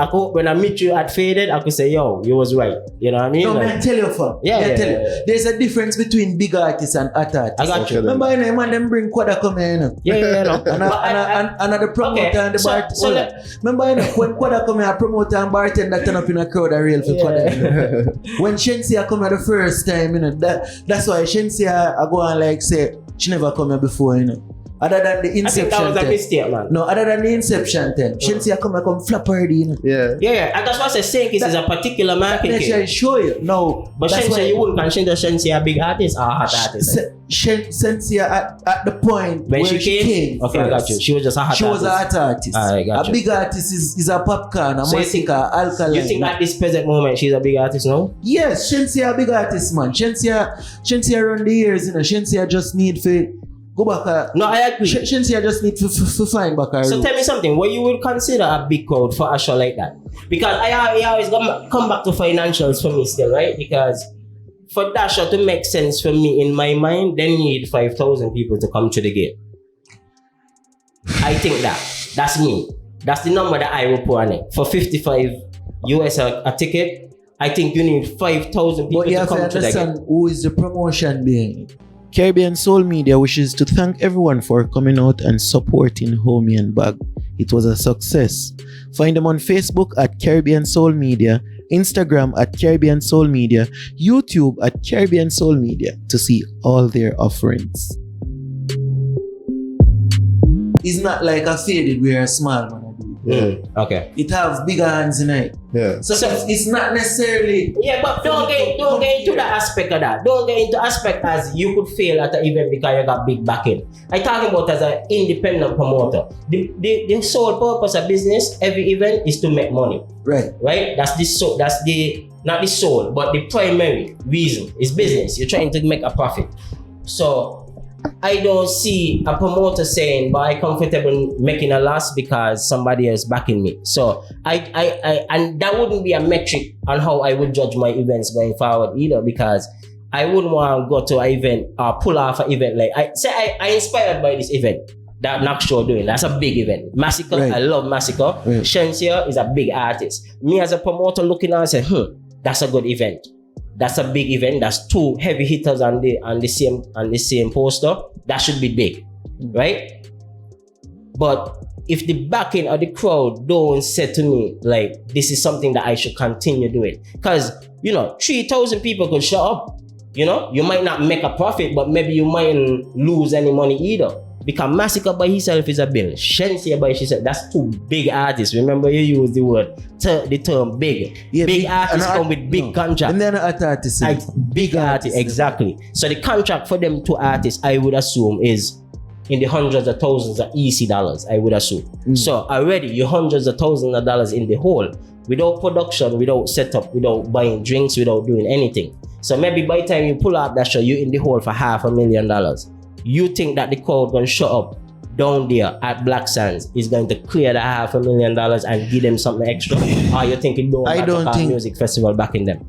Speaker 3: hope when I meet you at Faded, I could say, yo, you was right. You know what I mean?
Speaker 1: No, man, tell you, fam. There's a difference between big artists and art artists.
Speaker 3: I got you.
Speaker 1: Remember, man, them bring Quada come here, and the promoter and the bartender. Remember, when Quada come here, promoter and bartender turn up in a crowd are real for Quada. When Shensia come here the first time, that's why Shensia I go and like say, she never come here before, Other than the inception.
Speaker 3: I think that was a mistake, man.
Speaker 1: No, other than the inception time. Shensia come flap already,
Speaker 3: Yeah, and that's why I say St. Kitts is a particular market.
Speaker 1: That's show you. No,
Speaker 3: but Shensia, you wouldn't consider Shensia a big artist or hot artist.
Speaker 1: Shensia at the point
Speaker 3: when she came. Okay, I got you. She was just a hot artist.
Speaker 1: She was a hot artist.
Speaker 3: I got you.
Speaker 1: A big artist is a popcorn, a Massacre, Alkaline.
Speaker 3: You think at this present moment she's a big artist now?
Speaker 1: Yes, Shensia a big artist, man. Shensia run the years, Shensia just need for go back.
Speaker 3: No, I agree.
Speaker 1: Shensia just need to find back.
Speaker 3: So tell me something. What you would consider a big crowd for a show like that? Because I always come back to financials for me still, right? Because for that show to make sense for me in my mind, they need 5,000 people to come to the gate. I think that's me. That's the number that I will put on it. For $55 US a ticket, I think you need 5,000 people to come to the gate.
Speaker 1: Who is the promotion being?
Speaker 6: Caribbean Soul Media wishes to thank everyone for coming out and supporting Homie and Bag. It was a success. Find them on Facebook at Caribbean Soul Media, Instagram at Caribbean Soul Media, YouTube at Caribbean Soul Media to see all their offerings.
Speaker 1: It's not like a Faded where a small man I do.
Speaker 3: Okay.
Speaker 1: It have bigger hands in it.
Speaker 2: Yeah.
Speaker 1: So it's not necessarily.
Speaker 3: Yeah, but don't get into the aspect of that. Don't get into aspect as you could fail at the event because you got big backing. I'm talking about as an independent promoter. The sole purpose of business, every event is to make money.
Speaker 1: Right.
Speaker 3: Right? That's the not the sole, but the primary reason is business. You're trying to make a profit. So I don't see a promoter saying, but I'm comfortable making a loss because somebody else backing me. So I and that wouldn't be a metric on how I would judge my events going forward either, because I wouldn't want to go to an event or pull off an event. Like I inspired by this event that Knox Show doing. That's a big event. Massacre,
Speaker 1: Right.
Speaker 3: I love Massacre.
Speaker 1: Right.
Speaker 3: Shensia is a big artist. Me as a promoter looking at and say, that's a good event. That's a big event. That's two heavy hitters on the same poster. That should be big, right? But if the backing of the crowd don't say to me like this is something that I should continue doing, because 3,000 people could show up. You might not make a profit, but maybe you mightn't lose any money either. Because Massacre by himself is a bill. Shensia by himself, that's two big artists. Remember you use the term big.
Speaker 1: Yeah,
Speaker 3: big artists come with big contracts.
Speaker 1: And then artists.
Speaker 3: Big artists, exactly. So the contract for them two artists, I would assume, is in the hundreds of thousands of EC dollars, I would assume. So already you're hundreds of thousands of dollars in the hole without production, without setup, without buying drinks, without doing anything. So maybe by the time you pull out that show, you're in the hole for $500,000. You think that the crowd gonna show up down there at Black Sands is going to clear the $500,000 and give them something extra? Or you think it don't think music festival backing them?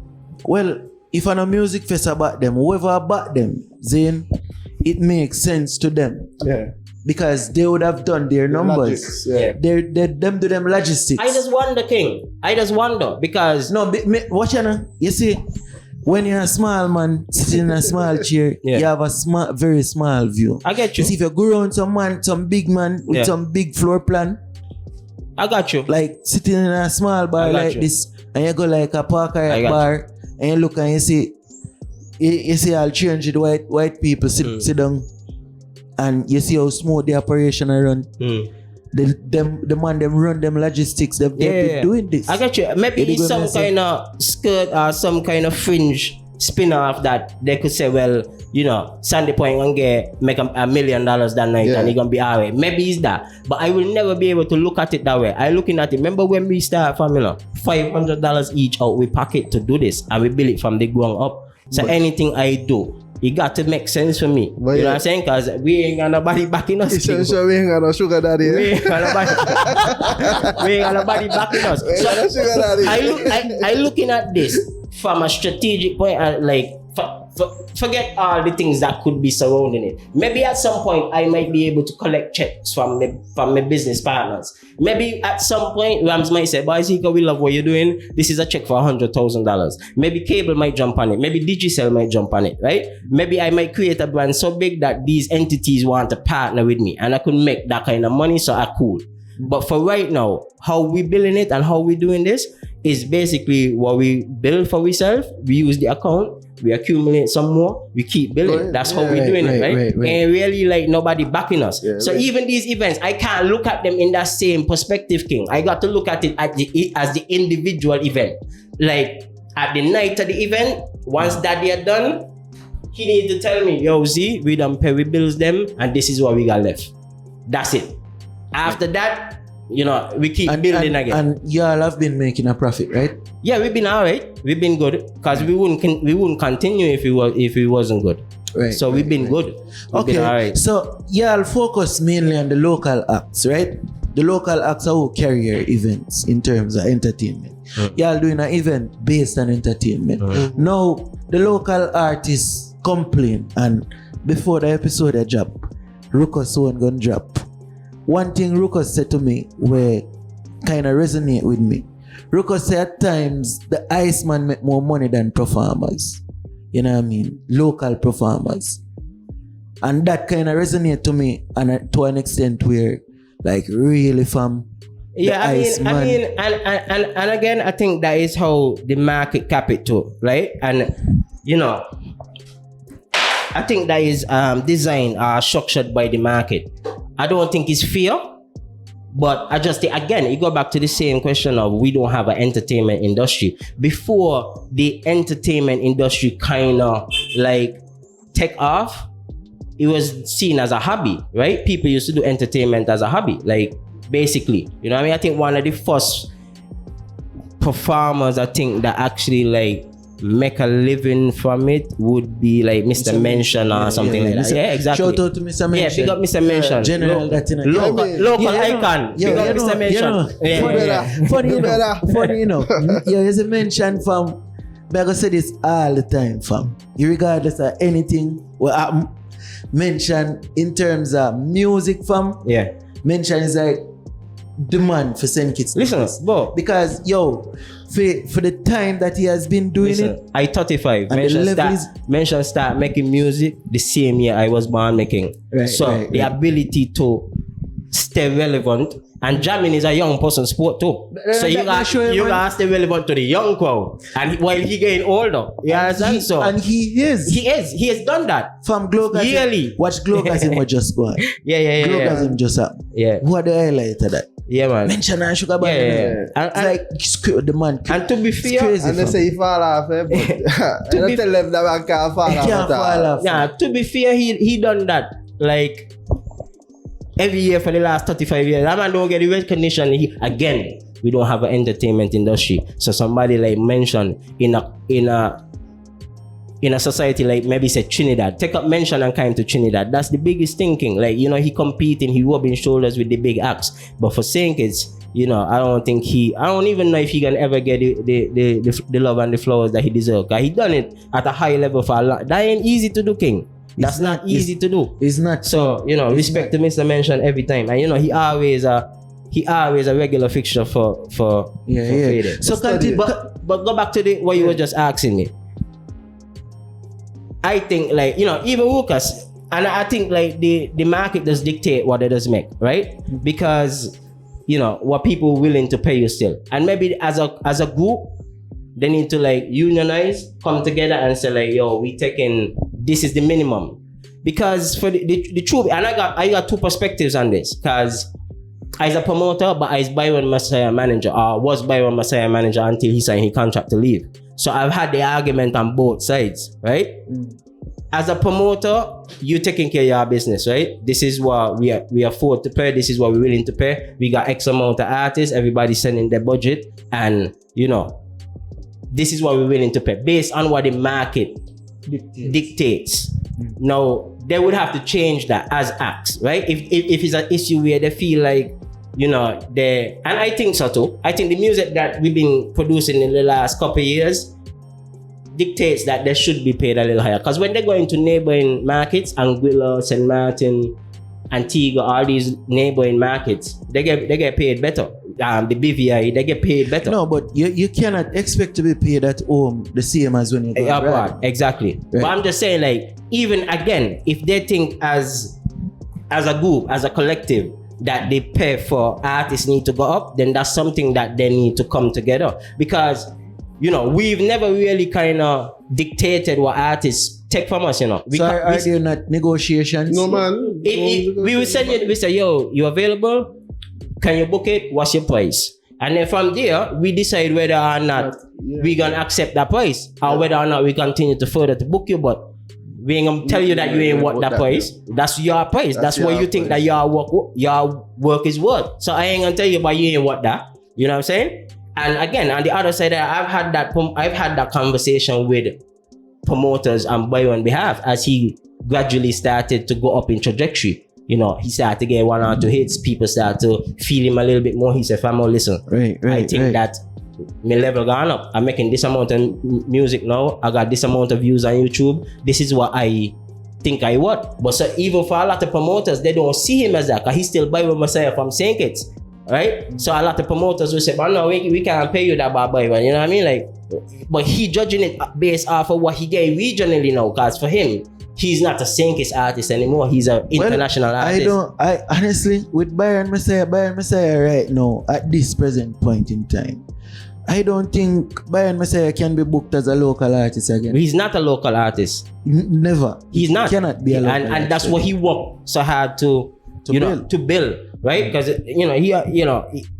Speaker 1: Well, if on a music festival back them, whoever back them, then it makes sense to them.
Speaker 2: Yeah.
Speaker 1: Because they would have done their numbers.
Speaker 2: Logics, yeah.
Speaker 1: Them do them logistics.
Speaker 3: I just wonder, King. I just wonder because
Speaker 1: watch you see, when you're a small man sitting in a small chair,
Speaker 3: Yeah.
Speaker 1: you have a very small view.
Speaker 3: I get you.
Speaker 1: See, if you go around some big man with
Speaker 3: Yeah.
Speaker 1: some big floor plan,
Speaker 3: I got you.
Speaker 1: like sitting in a small bar
Speaker 3: I got
Speaker 1: like
Speaker 3: you.
Speaker 1: this, and you go like a park or
Speaker 3: I
Speaker 1: a
Speaker 3: got
Speaker 1: bar, and you look and you see all 300 white people sit down, and you see how smooth the operation are run. The man them run them logistics. They've been doing this.
Speaker 3: I got you. Maybe
Speaker 1: They
Speaker 3: it's
Speaker 1: go
Speaker 3: some
Speaker 1: messy.
Speaker 3: kind of skirt or some kind of fringe spin-off that they could say, well, Sandy Point gonna make $1 million that night and he gonna be alright. Maybe it's that. But I will never be able to look at it that way. I looking at it. Remember when we start Formula? $500 each out we pocket to do this, and we build it from the ground up. So anything I do, it got to make sense for me.
Speaker 2: But
Speaker 3: you know
Speaker 2: yeah.
Speaker 3: what I'm saying? Because we ain't got nobody backing us.
Speaker 2: Essentially, we ain't got no sugar daddy.
Speaker 3: We ain't got nobody backing us.
Speaker 2: We ain't got no sugar daddy.
Speaker 3: I looking at this from a strategic point, like forget all the things that could be surrounding it. Maybe at some point I might be able to collect checks from my business partners. Maybe at some point Rams might say, "Boy, Ziko, we love what you're doing. This is a check for $100,000." Maybe Cable might jump on it. Maybe Digicel might jump on it, right? Maybe I might create a brand so big that these entities want to partner with me, and I could make that kind of money. So I cool. But for right now, how we building it and how we doing this is basically what we build for ourselves. We use the account, we accumulate some more, we keep building. That's how we're doing it, right? And really like nobody backing us.
Speaker 2: Yeah,
Speaker 3: so even these events, I can't look at them in that same perspective, King. I got to look at it as the individual event. Like at the night of the event, once that they are done, he need to tell me, yo, Z, we done pay, we bills them, and this is what we got left. That's it. After that, we keep building again.
Speaker 1: And y'all have been making a profit, right?
Speaker 3: Yeah, we've been alright. We've been good because we wouldn't continue if it wasn't good.
Speaker 1: Right.
Speaker 3: So we've been good. We've been alright.
Speaker 1: So y'all focus mainly on the local acts, right? The local acts are who carry your events in terms of entertainment. Y'all doing an event based on entertainment. Now the local artists complain, and before the episode I drop, Ruckus one gonna drop. One thing Ruckus said to me where kind of resonate with me. Ruckus said at times the Iceman make more money than performers. You know what I mean? Local performers. And that kind of resonate to me, and to an extent where like really from
Speaker 3: I mean, and again, I think that is how the market cap it too, right? And I think that is designed or structured by the market. I don't think it's fair, But I just think, again, it go back to the same question of we don't have an entertainment industry. Before the entertainment industry kind of like take off, it was seen as a hobby, right? People used to do entertainment as a hobby, like basically, you know what I mean? I think one of the first performers, I think, that actually like make a living from it would be like Mr. Mention or something like that. Yeah, exactly.
Speaker 1: Shout out to Mr. Mention.
Speaker 3: Yeah, big up Mr. Mention.
Speaker 1: General that in
Speaker 3: Local icon. Big up Mr. Mention.
Speaker 1: Funny, you know. Yeah, there's a mention from, but I go say this all the time, fam. Regardless of anything, well, mention in terms of music, fam.
Speaker 3: Yeah.
Speaker 1: Mention is like the man for send kids.
Speaker 3: Listen, bro.
Speaker 1: Because for the time that he has been doing it,
Speaker 3: I 35.
Speaker 1: And
Speaker 3: Mention start making music the same year I was born making. The ability to stay relevant, and jamming is a young person's sport too. So you gotta stay relevant to the young crowd, and while he getting older, you understand? He has done that
Speaker 1: from Globalism.
Speaker 3: Yearly.
Speaker 1: Watch Globalism will just go on.
Speaker 3: Yeah.
Speaker 1: Globalism just up.
Speaker 3: Yeah.
Speaker 1: What the highlight of that?
Speaker 3: Yeah, man.
Speaker 1: Mention and sugar band.
Speaker 3: Yeah.
Speaker 1: It's like the man.
Speaker 3: And to be fair,
Speaker 1: crazy,
Speaker 2: and they say he fall off, but I don't tell them that man can't fall off.
Speaker 1: Can't fall off.
Speaker 3: Yeah, to be fair, he done that like every year for the last 35 years. That man don't get the recognition. We don't have an entertainment industry. So somebody like Mention in a society like maybe say Trinidad, take up Mention and come to Trinidad. That's the biggest thinking. Like, you know, he competing, he rubbing shoulders with the big acts. But for St. Kitts, you know, I don't even know if he can ever get the love and the flowers that he deserves. Cause he done it at a high level for a lot. That ain't easy to do, King. That's not easy to do.
Speaker 1: It's not.
Speaker 3: So, you know, respect to Mr. Mention every time. And you know, he always a regular fixture for Faded.
Speaker 1: So
Speaker 3: but go back to what you were just asking me. I think, like, you know, even Lucas, and I think like the market does dictate what it does make, right? Because, you know, what people willing to pay you still. And maybe as a group, they need to like unionize, come together and say like, yo, we taking, this is the minimum. Because for the truth, and I got two perspectives on this, because as a promoter, but as Byron Messiah manager, or was Byron Messiah manager until he signed his contract to leave. So I've had the argument on both sides, right? As a promoter, you taking care of your business, right? This is what we afford to pay. This is what we're willing to pay. We got X amount of artists. Everybody's sending their budget, and you know, this is what we're willing to pay based on what the market dictates. Now they would have to change that as acts, right? If it's an issue where they feel like, you know, and I think so too. I think the music that we've been producing in the last couple of years dictates that they should be paid a little higher. Because when they go into neighboring markets, Anguilla, St. Martin, Antigua, all these neighboring markets, they get paid better. The BVI, they get paid better.
Speaker 1: No, but you cannot expect to be paid at home the same as when you go abroad.
Speaker 3: Exactly. Right. But I'm just saying, like, even again, if they think as a group, as a collective, that they pay for artists need to go up, then that's something that they need to come together. Because, you know, we've never really kind of dictated what artists take from us, you know.
Speaker 1: Are there not negotiations?
Speaker 2: No, man.
Speaker 3: We will send you, we say, yo, you available? Can you book it? What's your price? And then from there, we decide whether or not we're going to accept that price, or whether or not we continue to further to book you. But we ain't gonna tell you that you ain't worth that price. That's your price. That's what you think that your work is worth. So I ain't gonna tell you, but you ain't worth that. You know what I'm saying? And again, on the other side, I've had that conversation with promoters on Byron's behalf as he gradually started to go up in trajectory. You know, he started to get 1 or 2 hits. People start to feel him a little bit more. He said, "Famo, listen, I think that my level gone up. I'm making this amount of music now. I got this amount of views on YouTube. This is what I think I want." But so even for a lot of promoters, they don't see him as that, because he's still Byron Messiah from St. Kitts, right? So a lot of promoters will say, "But no, we can't pay you that by Byron." You know what I mean? Like, but he judging it based off of what he get regionally now, because for him, he's not a St. Kitts artist anymore. He's an international artist.
Speaker 1: I honestly, with Byron Messiah right now, at this present point in time, I don't think Byron Messiah can be booked as a local artist again.
Speaker 3: He's not a local artist.
Speaker 1: Never.
Speaker 3: He's not.
Speaker 1: He cannot be a local artist.
Speaker 3: And that's what he worked so hard to to build, right? Because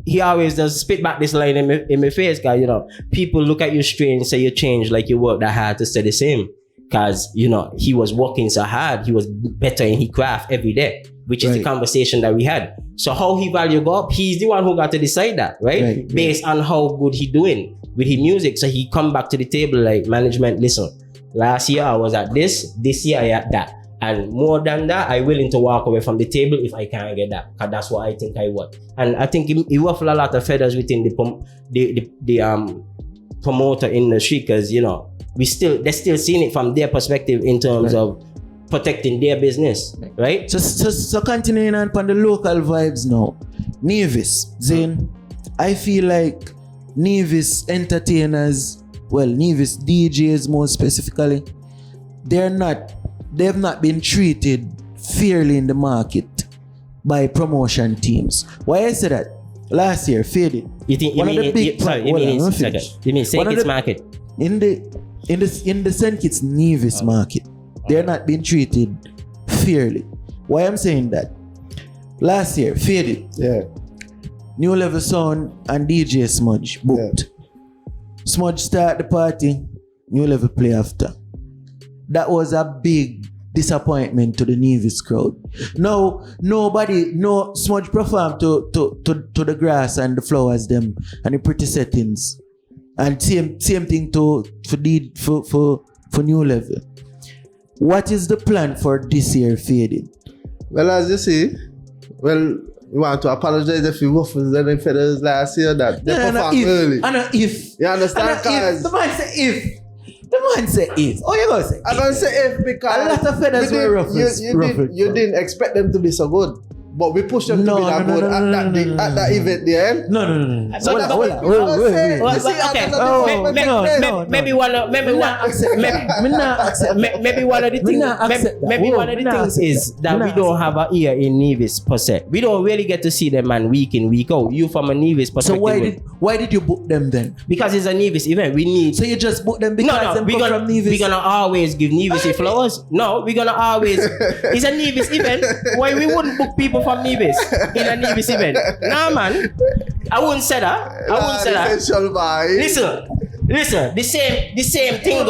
Speaker 3: he always does spit back this line in my face, guys. People look at you strange and say you change, like you work that hard to stay the same. Because he was working so hard, he was better in his craft every day, which is the conversation that we had. So how he value go up, he's the one who got to decide that, right? Based on how good he doing with his music. So he come back to the table like, management, listen, last year I was at this year I at that. And more than that, I'm willing to walk away from the table if I can't get that. Because that's what I think I want. And I think he ruffled a lot of feathers within the promoter industry, because, they still seeing it from their perspective in terms of protecting their business, right?
Speaker 1: So continuing on the local vibes now. Nevis, Zane, I feel like Nevis entertainers, Nevis DJs more specifically, they have not been treated fairly in the market by promotion teams. Why I say that? Last year, Faded.
Speaker 3: You mean St. Kitts market?
Speaker 1: In the St. Kitts Nevis market, they're not being treated fairly. Why I'm saying that? Last year, Faded.
Speaker 2: Yeah.
Speaker 1: New Level Sound and DJ Smudge booked. Yeah. Smudge start the party, New Level play after. That was a big disappointment to the Nevis crowd. Now, Smudge performed to the grass and the flowers them and the pretty settings. And same thing for New Level. What is the plan for this year, Faded?
Speaker 2: Well, as you see, we want to apologize if you ruffled any feathers last year that they performed early.
Speaker 1: And a if.
Speaker 2: You understand?
Speaker 1: Because the man say if. The man say if. Oh, you gonna say if?
Speaker 2: I'm gonna say if because
Speaker 1: a lot of feathers were ruffled.
Speaker 2: You didn't expect them to be so good. But we pushed them to be that good at that event there.
Speaker 1: No.
Speaker 3: Maybe one of the things is that we don't have an ear in Nevis per se. We don't really get to see them man week in week out. You from a Nevis perspective.
Speaker 1: So why did you book them then?
Speaker 3: Because it's a Nevis event. We need.
Speaker 1: So you just book them because them come from Nevis.
Speaker 3: We're gonna always give Nevis flowers. No, we're gonna always. It's a Nevis event. Why we wouldn't book people from Nevis in a Nevis event? Nah, man. I wouldn't say that. Listen. The same thing.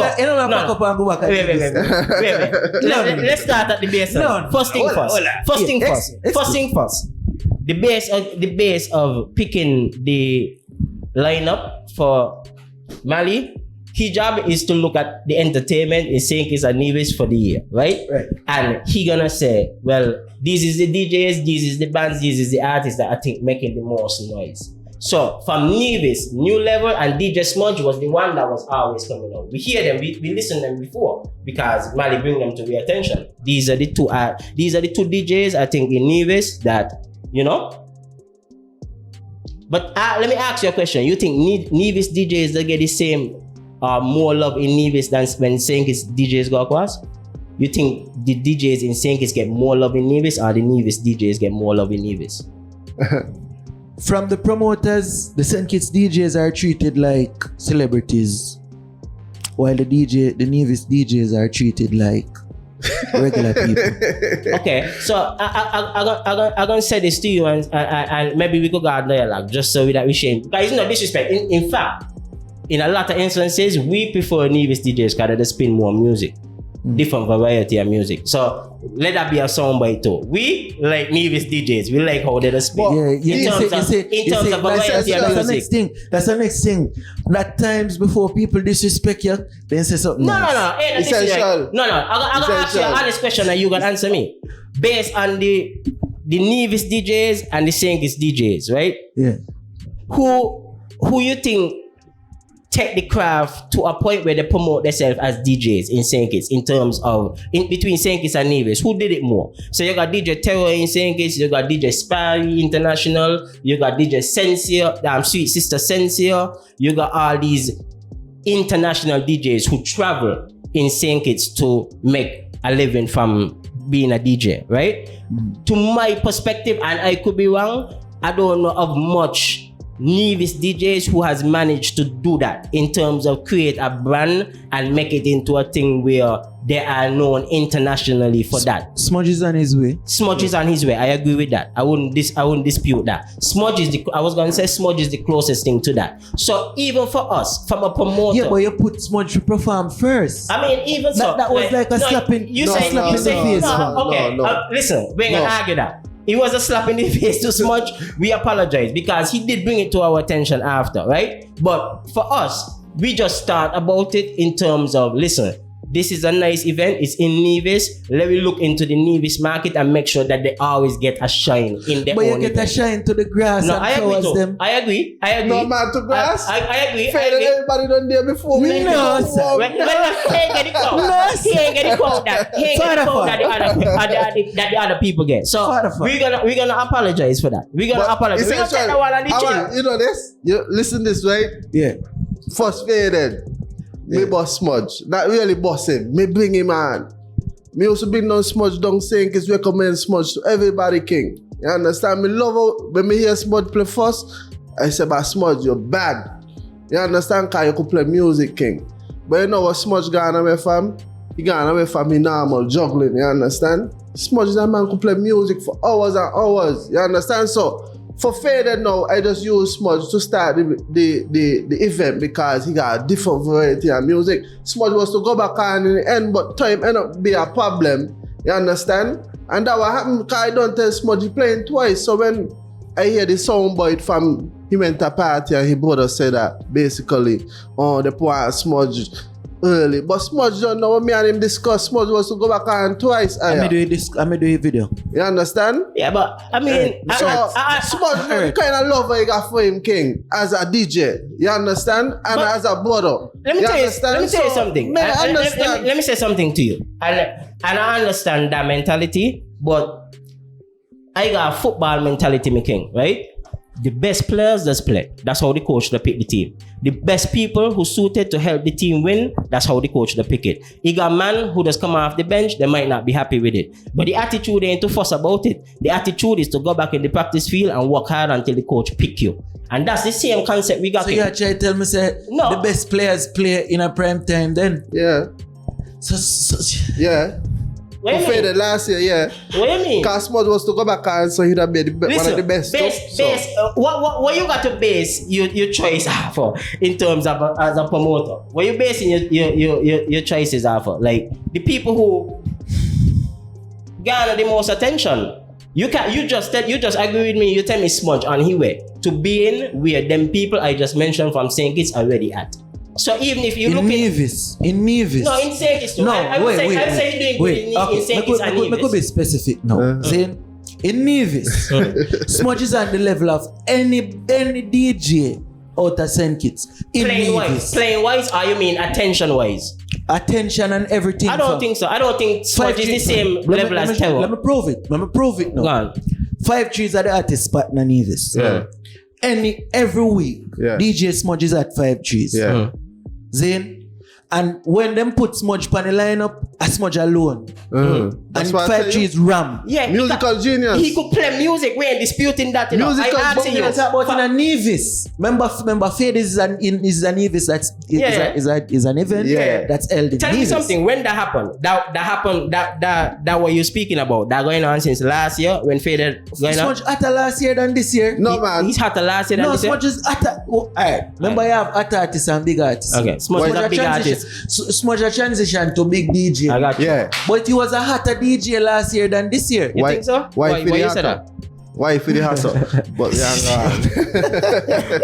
Speaker 3: Let's start at the base. First thing first. The base of picking the lineup for Mali. His job is to look at the entertainment in St. Kitts and Nevis for the year, right? And he gonna say, well, this is the DJs, this is the bands, this is the artists that I think making the most noise. So from Nevis, New Level and DJ Smudge was the one that was always coming out. We hear them, we listen to them before because Mali bring them to the attention. These are the two DJs I think in Nevis that, But let me ask you a question. You think Nevis DJs they get the same more love in Nevis than when St. Kitts DJs go across? You think the DJs in St. Kitts get more love in Nevis or the Nevis DJs get more love in Nevis?
Speaker 1: From the promoters, the St. Kitts DJs are treated like celebrities, while the Nevis DJs are treated like regular people.
Speaker 3: Okay, so I'm gonna say this to you and maybe we could go out dialogue just so that we shame. Guys, no disrespect. In fact, in a lot of instances, we prefer Nevis DJs because they spin more music. Different variety of music. So let that be a soundbite too. We like Nevis DJs. We like how they spin. In terms of variety of music.
Speaker 1: That's the next thing. That times before people disrespect you, then say something.
Speaker 3: No.
Speaker 2: Essential.
Speaker 3: No. I'm gonna ask you an honest question and you can answer me. Based on the Nevis DJs and the St. Kitts DJs, right?
Speaker 1: Yeah.
Speaker 3: Who you think take the craft to a point where they promote themselves as DJs in St. Kitts in terms of between St. Kitts and Nevis? Who did it more? So you got DJ Terror in St. Kitts, you got DJ Sparry International, you got DJ Sensio, Sweet Sister Sensio, you got all these international DJs who travel in St. Kitts to make a living from being a DJ, right? To my perspective, and I could be wrong, I don't know of much Nevis DJs who has managed to do that in terms of create a brand and make it into a thing where they are known internationally for that.
Speaker 1: Smudge is on his way.
Speaker 3: Smudge is on his way. I agree with that. I wouldn't dispute that. Smudge is I was gonna say Smudge is the closest thing to that. So even for us, from a promoter.
Speaker 1: Yeah, but you put Smudge to perform first.
Speaker 3: I mean, even so.
Speaker 1: That was like a slap in the face.
Speaker 3: Okay, listen, we're gonna argue that. It was a slap in the face to Smudge. We apologize because he did bring it to our attention after, right? But for us, we just thought about it in terms of, listen, this is a nice event. It's in Nevis. Let me look into the Nevis market and make sure that they always get a shine in their own
Speaker 1: But you get
Speaker 3: event.
Speaker 1: a shine to the grass
Speaker 3: No,
Speaker 1: and
Speaker 3: I agree.
Speaker 1: flowers them.
Speaker 3: I agree.
Speaker 2: No man to grass.
Speaker 3: I agree.
Speaker 2: Fair than everybody done there before.
Speaker 1: No, sir.
Speaker 3: He ain't get it quote. He ain't get it quote that. He ain't get it quote that the other people get. So we're gonna apologize for that. We're gonna apologize. We're gonna take the one on the chin.
Speaker 2: You know this? You listen this, right?
Speaker 1: Yeah.
Speaker 2: First faded. Me boss Smudge. That really boss him. Me bring him on. Me also bring down Smudge down saying it's recommend Smudge to everybody, king. You understand? Me love how when me hear Smudge play first, I say, but Smudge, you're bad. You understand? Cause you could play music, king. But you know what Smudge gone away from? He gone away from me normal juggling, you understand? Smudge, that man could play music for hours and hours. You understand? So for faded now, I just use Smudge to start the event because he got a different variety of music. Smudge was to go back on in the end, but time ended up be a problem. You understand? And that what happened because I don't tell Smudge he playing twice. So when I hear the soundbite from he went to a party and his brother said that basically, the poor Smudge early. But Smudge don't know what me and him discuss. Smudge was to go back on twice.
Speaker 1: I'm gonna do a video.
Speaker 2: You understand?
Speaker 3: Yeah, but I mean,
Speaker 2: Smudge know the kind of love you got for him, king, as a DJ. You understand? And
Speaker 3: but
Speaker 2: as a brother.
Speaker 3: Let me tell you something. Let me say something to you. And I understand that mentality, but I got a football mentality, my king, right? The best players just play. That's how the coach they pick the team. The best people who suited to help the team win, that's how the coach they pick it. You got a man who just come off the bench, they might not be happy with it. But the attitude ain't to fuss about it. The attitude is to go back in the practice field and work hard until the coach pick you. And that's the same concept we got.
Speaker 1: So you try to tell me say the best players play in a prime time then?
Speaker 2: Yeah.
Speaker 1: Yeah.
Speaker 3: What
Speaker 2: Who faded last year, yeah.
Speaker 3: What do you mean?
Speaker 2: Because Smudge was to go back and so he'd have been one of the best.
Speaker 3: What you got to base your choice off for in terms of as a promoter? What you basing your choices off for? Like the people who garner the most attention. You just agree with me. You tell me Smudge on his way to being where them people I just mentioned from St. Kitts already at. So even if you look
Speaker 1: Nevis.
Speaker 3: No, in St. Kitts too. I would say you're doing good in St. Kitts and Nevis.
Speaker 1: I could be specific now. Saying in Nevis, Smudge is at the level of any DJ out of St. Kitts.
Speaker 3: Playing wise, or you mean attention wise?
Speaker 1: Attention and everything.
Speaker 3: I don't think so. I don't think Smudge is the same level as Terror.
Speaker 1: Let me prove it now.
Speaker 3: Go on.
Speaker 1: 5 trees at the artist spot in Nevis.
Speaker 2: Yeah.
Speaker 1: Every week, DJ Smudge is at 5 trees.
Speaker 2: Yeah.
Speaker 1: Zane. And when them put Smudge on the lineup, a Smudge alone. And 5 trees ram.
Speaker 3: Yeah,
Speaker 2: musical genius.
Speaker 3: He could play music. We ain't disputing that. You know.
Speaker 2: Musical
Speaker 3: I asked you
Speaker 1: about in a Nevis. Remember Fade is an Nevis is an event that's held in
Speaker 3: Tell
Speaker 1: Nevis.
Speaker 3: me something. When that happened, that what you're speaking about, that going on since last year when Fade going on.
Speaker 1: Smudge hotter last year than this year.
Speaker 2: No man.
Speaker 3: He's hotter last year than this year.
Speaker 1: Smudge is hotter. Alright. Remember you have hotter artists and big artists.
Speaker 3: Okay. Smudge is a big artist.
Speaker 1: Smudge a transition to big DJ.
Speaker 3: I got you.
Speaker 2: Yeah.
Speaker 1: But he was a hotter DJ last year than this year.
Speaker 3: You think so? Why you said that?
Speaker 2: Why for the hustle? But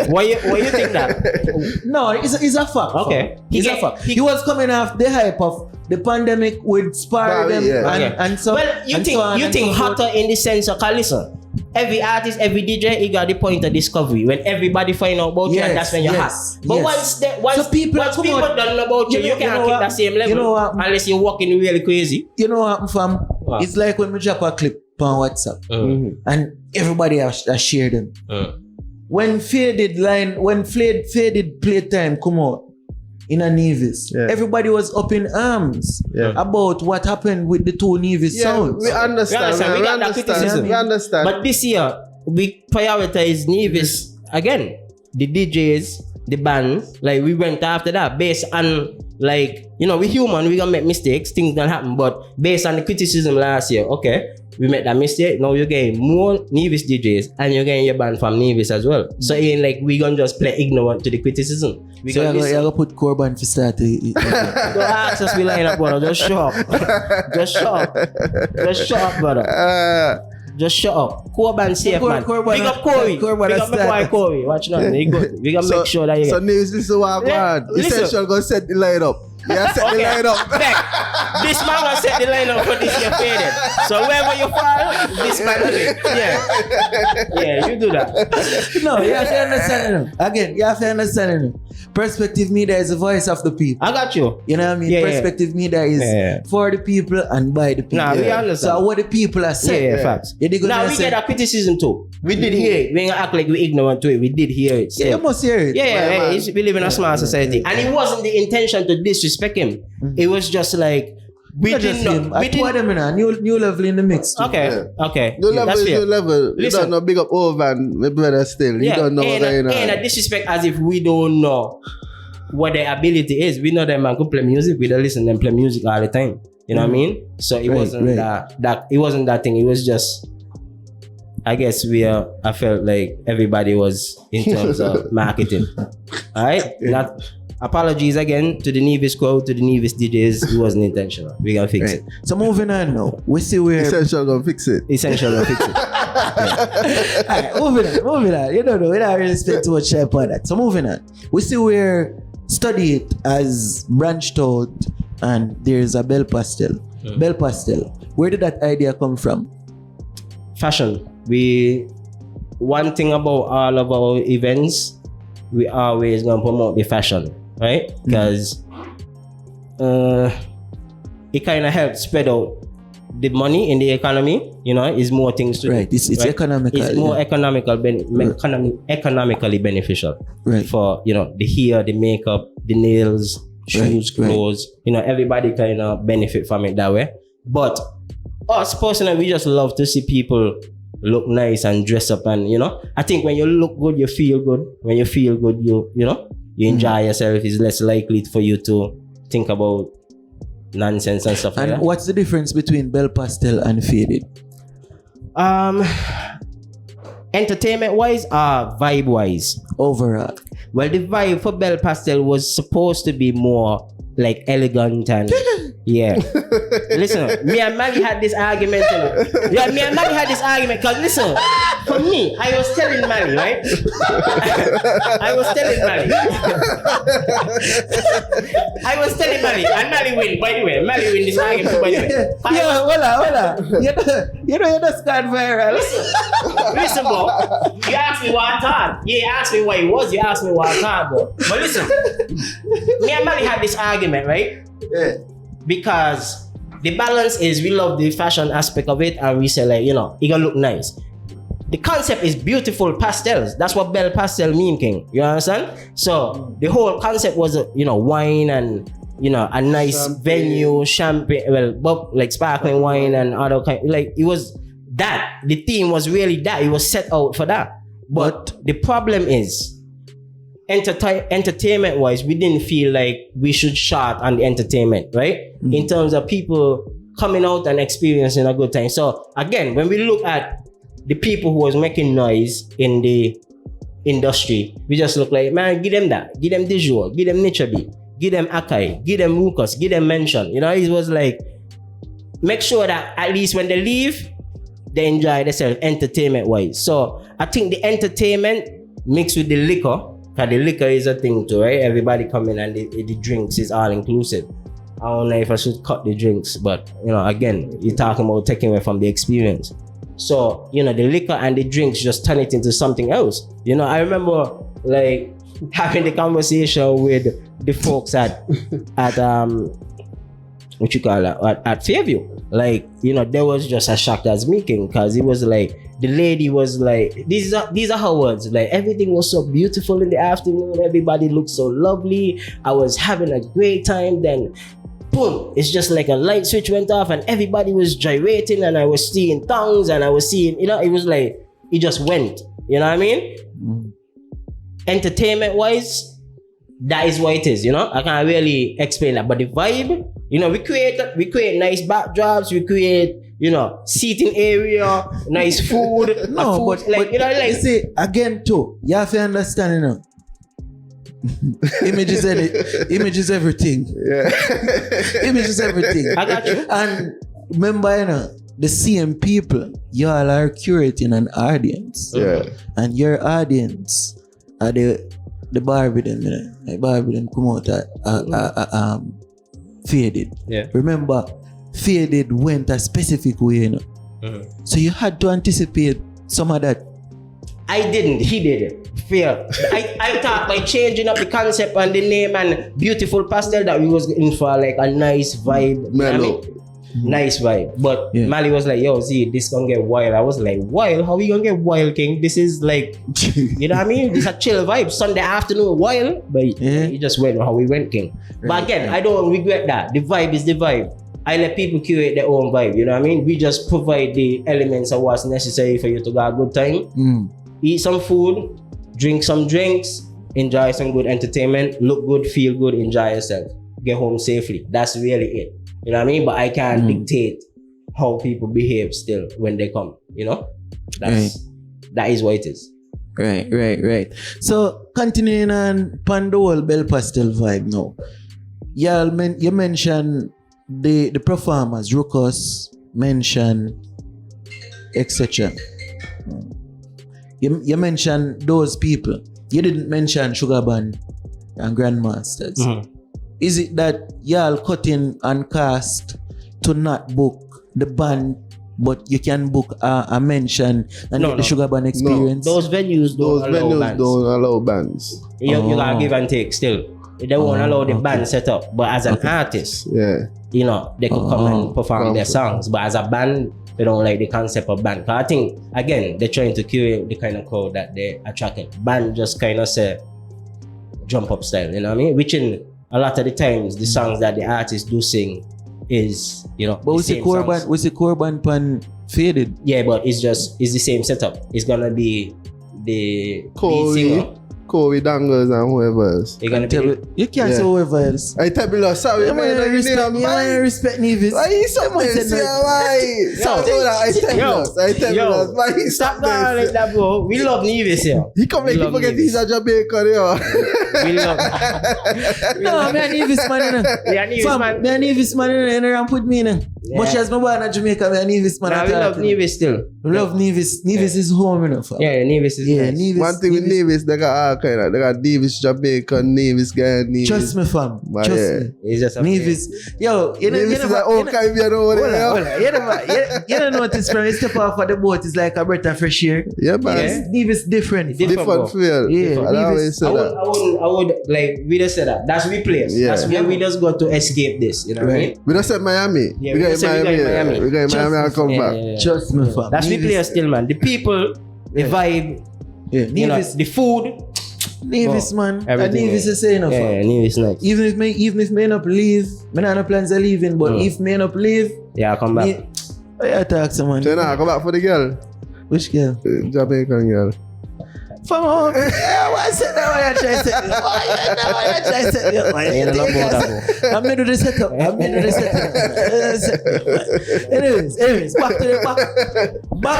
Speaker 3: Why you think that?
Speaker 1: No, it's a fact.
Speaker 3: Okay.
Speaker 1: It's a fact. He was coming off the hype of the pandemic with Spar them and so.
Speaker 3: Well, you think hotter in the sense of listen. Every artist, every DJ, he got the point of discovery. When everybody find out about you, and that's when you're hot. But once people don't know about you, you can't keep that same level unless you're walking really crazy.
Speaker 1: You know what, fam? What? It's like when we drop a clip on WhatsApp and everybody has shared them. When faded playtime come out in a Nevis, everybody was up in arms about what happened with the 2 Nevis sounds.
Speaker 2: We understand. We understand.
Speaker 3: But this year, we prioritize Nevis again. the DJs, the band, like we went after that based on like, you know, we human, we gonna make mistakes, things gonna happen, but based on the criticism last year, okay, we made that mistake, now you're getting more Nevis DJs and you're getting your band from Nevis as well. So it ain't like we gonna just play ignorant to the criticism. We
Speaker 1: So
Speaker 3: gonna
Speaker 1: you're gonna put core band to start
Speaker 3: don't ask us we line up, brother. Just shut up. Just shut up. Just shut up, brother. Just shut up. Core band safe, man. Big up Corey. Big up my boy Corey. Watch now. We gonna make sure that you
Speaker 2: So
Speaker 3: get.
Speaker 2: Nevis, this is what I'm
Speaker 3: Listen.
Speaker 2: Essential gonna set the line up. Yeah, set the line up.
Speaker 3: Back. This man gonna set the line up for this year faded. So wherever you fall, this man do it. Yeah, you do that.
Speaker 1: No, you have to understand it. Again, you have to understand it. Perspective media is the voice of the people.
Speaker 3: I got you.
Speaker 1: You know what I mean?
Speaker 3: Yeah,
Speaker 1: Perspective media is for the people and by the people.
Speaker 3: Nah, we understand.
Speaker 1: So what the people are saying.
Speaker 3: Yeah, facts.
Speaker 1: Yeah, they gonna
Speaker 3: Now we
Speaker 1: say-
Speaker 3: get that criticism too. We did hear it. We ain't gonna act like we ignorant to it. We did hear it.
Speaker 1: Yeah, you must hear it.
Speaker 3: Yeah, we live in a smart society. And it wasn't the intention to disrespect him. It was just like, we
Speaker 1: Not
Speaker 3: didn't
Speaker 1: just him.
Speaker 3: know.
Speaker 1: I
Speaker 3: We
Speaker 1: put
Speaker 3: didn't.
Speaker 1: them in a new level in the mix too.
Speaker 3: Okay.
Speaker 2: New
Speaker 3: Yeah,
Speaker 2: level
Speaker 3: that's
Speaker 2: is
Speaker 3: fair.
Speaker 2: new level. You
Speaker 3: Listen.
Speaker 2: don't know big up Ovan, my brother still. You don't know what
Speaker 3: ain't
Speaker 2: I
Speaker 3: a
Speaker 2: know.
Speaker 3: disrespect as if we don't know what their ability is. We know them man could play music. We don't listen to them play music all the time. You know what I mean? So it wasn't that it wasn't that thing. It was just, I guess I felt like everybody was in terms of marketing. Alright? Not apologies again to the Nevis crowd, to the Nevis DJs. It wasn't intentional. We gotta fix it.
Speaker 1: So moving on now. We see where
Speaker 2: Essential gonna fix it.
Speaker 3: Essential to fix it.
Speaker 1: Alright, moving on. You don't know, we don't really spend too much time on that. So moving on. We see where Studyit has branched out and there's a Belle Pastel. Belle Pastel. Where did that idea come from?
Speaker 3: Fashion. One thing about all of our events, we always gonna promote the fashion, right? Because it kind of helps spread out the money in the economy. You know, is more things to do.
Speaker 1: Right, it's economical.
Speaker 3: It's more economically beneficial,
Speaker 1: Right.
Speaker 3: for, you know, the hair, the makeup, the nails, shoes,
Speaker 1: Right.
Speaker 3: clothes. You know, everybody kind of benefit from it that way. But us personally, we just love to see people look nice and dress up, and, you know, I think when you look good, you feel good. When you feel good, you enjoy yourself. It's less likely for you to think about nonsense and stuff like
Speaker 1: And
Speaker 3: that.
Speaker 1: what's the difference between Belle Pastel and Faded?
Speaker 3: Entertainment wise, vibe wise.
Speaker 1: Overall.
Speaker 3: Well, the vibe for Belle Pastel was supposed to be more like elegant and yeah. Listen, me and Maggie had this argument. You know? Yeah, me and Maggie had this argument because listen, for me, I was telling Maggie, right? I was telling Maggie, and Maggie win. By the way, Maggie win this argument. By the way,
Speaker 1: Yeah, voila. You know, you're just gone viral.
Speaker 3: Listen, bro. You asked me what I thought. You asked me what it was. You asked me what I thought, bro. But listen, me and Maggie had this argument, right?
Speaker 1: Yeah.
Speaker 3: Because the balance is we love the fashion aspect of it, and we say, like, you know, it gonna look nice. The concept is beautiful pastels. That's what Belle Pastel mean, King. You understand? So the whole concept was, you know, wine and, you know, a nice venue, champagne, like sparkling wine and other kind. Like, it was that. The theme was really that. It was set out for that. But the problem is, entertainment wise, we didn't feel like we should short on the entertainment, right? In terms of people coming out and experiencing a good time. So again, when we look at the people who was making noise in the industry, we just look like, man, give them that, give them visual, give them nature beat, give them Akai, give them Mucus, give them mention. You know, it was like, make sure that at least when they leave, they enjoy themselves entertainment wise. So I think the entertainment mixed with the liquor, because the liquor is a thing too, right? Everybody come in and the drinks is all inclusive. I don't know if I should cut the drinks, but, you know, again, you're talking about taking away from the experience. So, you know, the liquor and the drinks just turn it into something else. You know, I remember like having the conversation with the folks at what you call it, at Fairview. Like, you know, there was just a shock as making, because it was like, the lady was like, these are her words, like, everything was so beautiful in the afternoon, everybody looked so lovely, I was having a great time, then boom, it's just like a light switch went off and everybody was gyrating, and I was seeing tongues, and I was seeing, you know, it was like, it just went, you know what I mean? entertainment wise, that is what it is, you know. I can't really explain that, but the vibe, you know, we create nice backdrops, we create, you know, seating area, nice food.
Speaker 1: No,
Speaker 3: food,
Speaker 1: but
Speaker 3: like, you know, like,
Speaker 1: you see, again too, you have to understand, you know. Image is everything.
Speaker 2: Yeah.
Speaker 1: Image is everything.
Speaker 3: I got you.
Speaker 1: And remember, you know, the same people, y'all are curating an audience.
Speaker 2: Yeah.
Speaker 1: And your audience are the Barbie them, you know. Like Barbie them come out faded.
Speaker 3: Yeah.
Speaker 1: Remember, faded went a specific way, you know. So you had to anticipate some of that.
Speaker 3: I didn't, he did it. Fair. I thought by changing up the concept and the name and beautiful pastel that we was in for like a nice vibe. You know what I mean? Nice vibe. But
Speaker 1: Yeah.
Speaker 3: Mali was like, yo, see, this gonna get wild. I was like, wild? How we gonna get wild, King? This is like, you know what I mean? This is a chill vibe. Sunday afternoon, wild. But it just went how we went, King. But again, I don't regret that. The vibe is the vibe. I let people curate their own vibe, you know what I mean? We just provide the elements of what's necessary for you to have a good time. Eat some food, drink some drinks, enjoy some good entertainment, look good, feel good, enjoy yourself. Get home safely. That's really it. You know what I mean? But I can't dictate how people behave still when they come, you know? That is what it is.
Speaker 1: Right. So continuing on Pandol Belle Pastel vibe now. You mentioned the performers, Ruckus, mentioned, etc. You mentioned those people. You didn't mention Sugar Band and Grandmasters. Is it that y'all cutting and cast to not book the band, but you can book a mention and get the Sugar Band experience?
Speaker 3: Those venues don't
Speaker 2: allow bands.
Speaker 3: You gotta give and take still. They won't allow the band set up. But as an artist, you know, they could come and perform their songs. But as a band, they don't like the concept of band. Cause I think, again, they're trying to curate the kind of crowd that they're attracting. Band just kind of say jump up style, you know what I mean? Which in a lot of the times, the songs that the artists do sing is, you know,
Speaker 1: but we see core band pan faded.
Speaker 3: Yeah, but it's the same setup. It's gonna be the lead singer.
Speaker 2: Corey Dangles and whoever else.
Speaker 1: You can't say whoever else.
Speaker 2: I tell you, sorry,
Speaker 1: you
Speaker 2: man.
Speaker 1: I respect Nevis.
Speaker 2: Why you so much? I tell you, why you
Speaker 3: stop going like that, bro. We love Nevis here.
Speaker 2: He come like people get these at Jamaica, yo.
Speaker 3: We love.
Speaker 1: No, me and Nevis man.
Speaker 3: Yeah, Nevis man.
Speaker 1: Me and Nevis man in and put me in. Much as my born in Jamaica, me and Nevis man.
Speaker 3: We love Nevis still.
Speaker 1: We love Nevis. Nevis is home enough.
Speaker 3: Yeah, Nevis is nice.
Speaker 1: Nevis.
Speaker 2: One thing with Nevis, they got all kind of. They got Nevis Jamaica, Nevis guy, Nevis.
Speaker 1: Trust me, fam. Trust me.
Speaker 3: It's just
Speaker 1: Nevis. Yo,
Speaker 2: Nevis is like old Caribbean over there.
Speaker 1: You don't notice from you step off of the boat, it's like a breath of fresh air.
Speaker 2: Yeah, man.
Speaker 1: Nevis different.
Speaker 2: Different feel.
Speaker 1: Yeah,
Speaker 2: I always say that.
Speaker 3: I would like, we just said that. That's we place.
Speaker 2: Yeah.
Speaker 3: That's where we just got to escape this. You know what I mean?
Speaker 2: We just said Miami.
Speaker 3: Yeah,
Speaker 2: we got Miami. We got Miami and come back.
Speaker 1: Trust me, fam.
Speaker 3: That's we play still, man. The people, the vibe,
Speaker 1: Nevis,
Speaker 3: you know, the food.
Speaker 1: Nevis, man.
Speaker 3: Everything,
Speaker 1: Nevis is saying enough.
Speaker 3: Yeah, Nevis nice.
Speaker 1: Even if me not leave, me not no plans of leaving, but if me not leave,
Speaker 3: yeah, I'll come back.
Speaker 1: I talk to man.
Speaker 2: So now come back for the girl.
Speaker 1: Which girl?
Speaker 2: Jamaican girl.
Speaker 1: From home. Yeah, what I said now? What I try to say? I'm going to do the setup. Anyways, back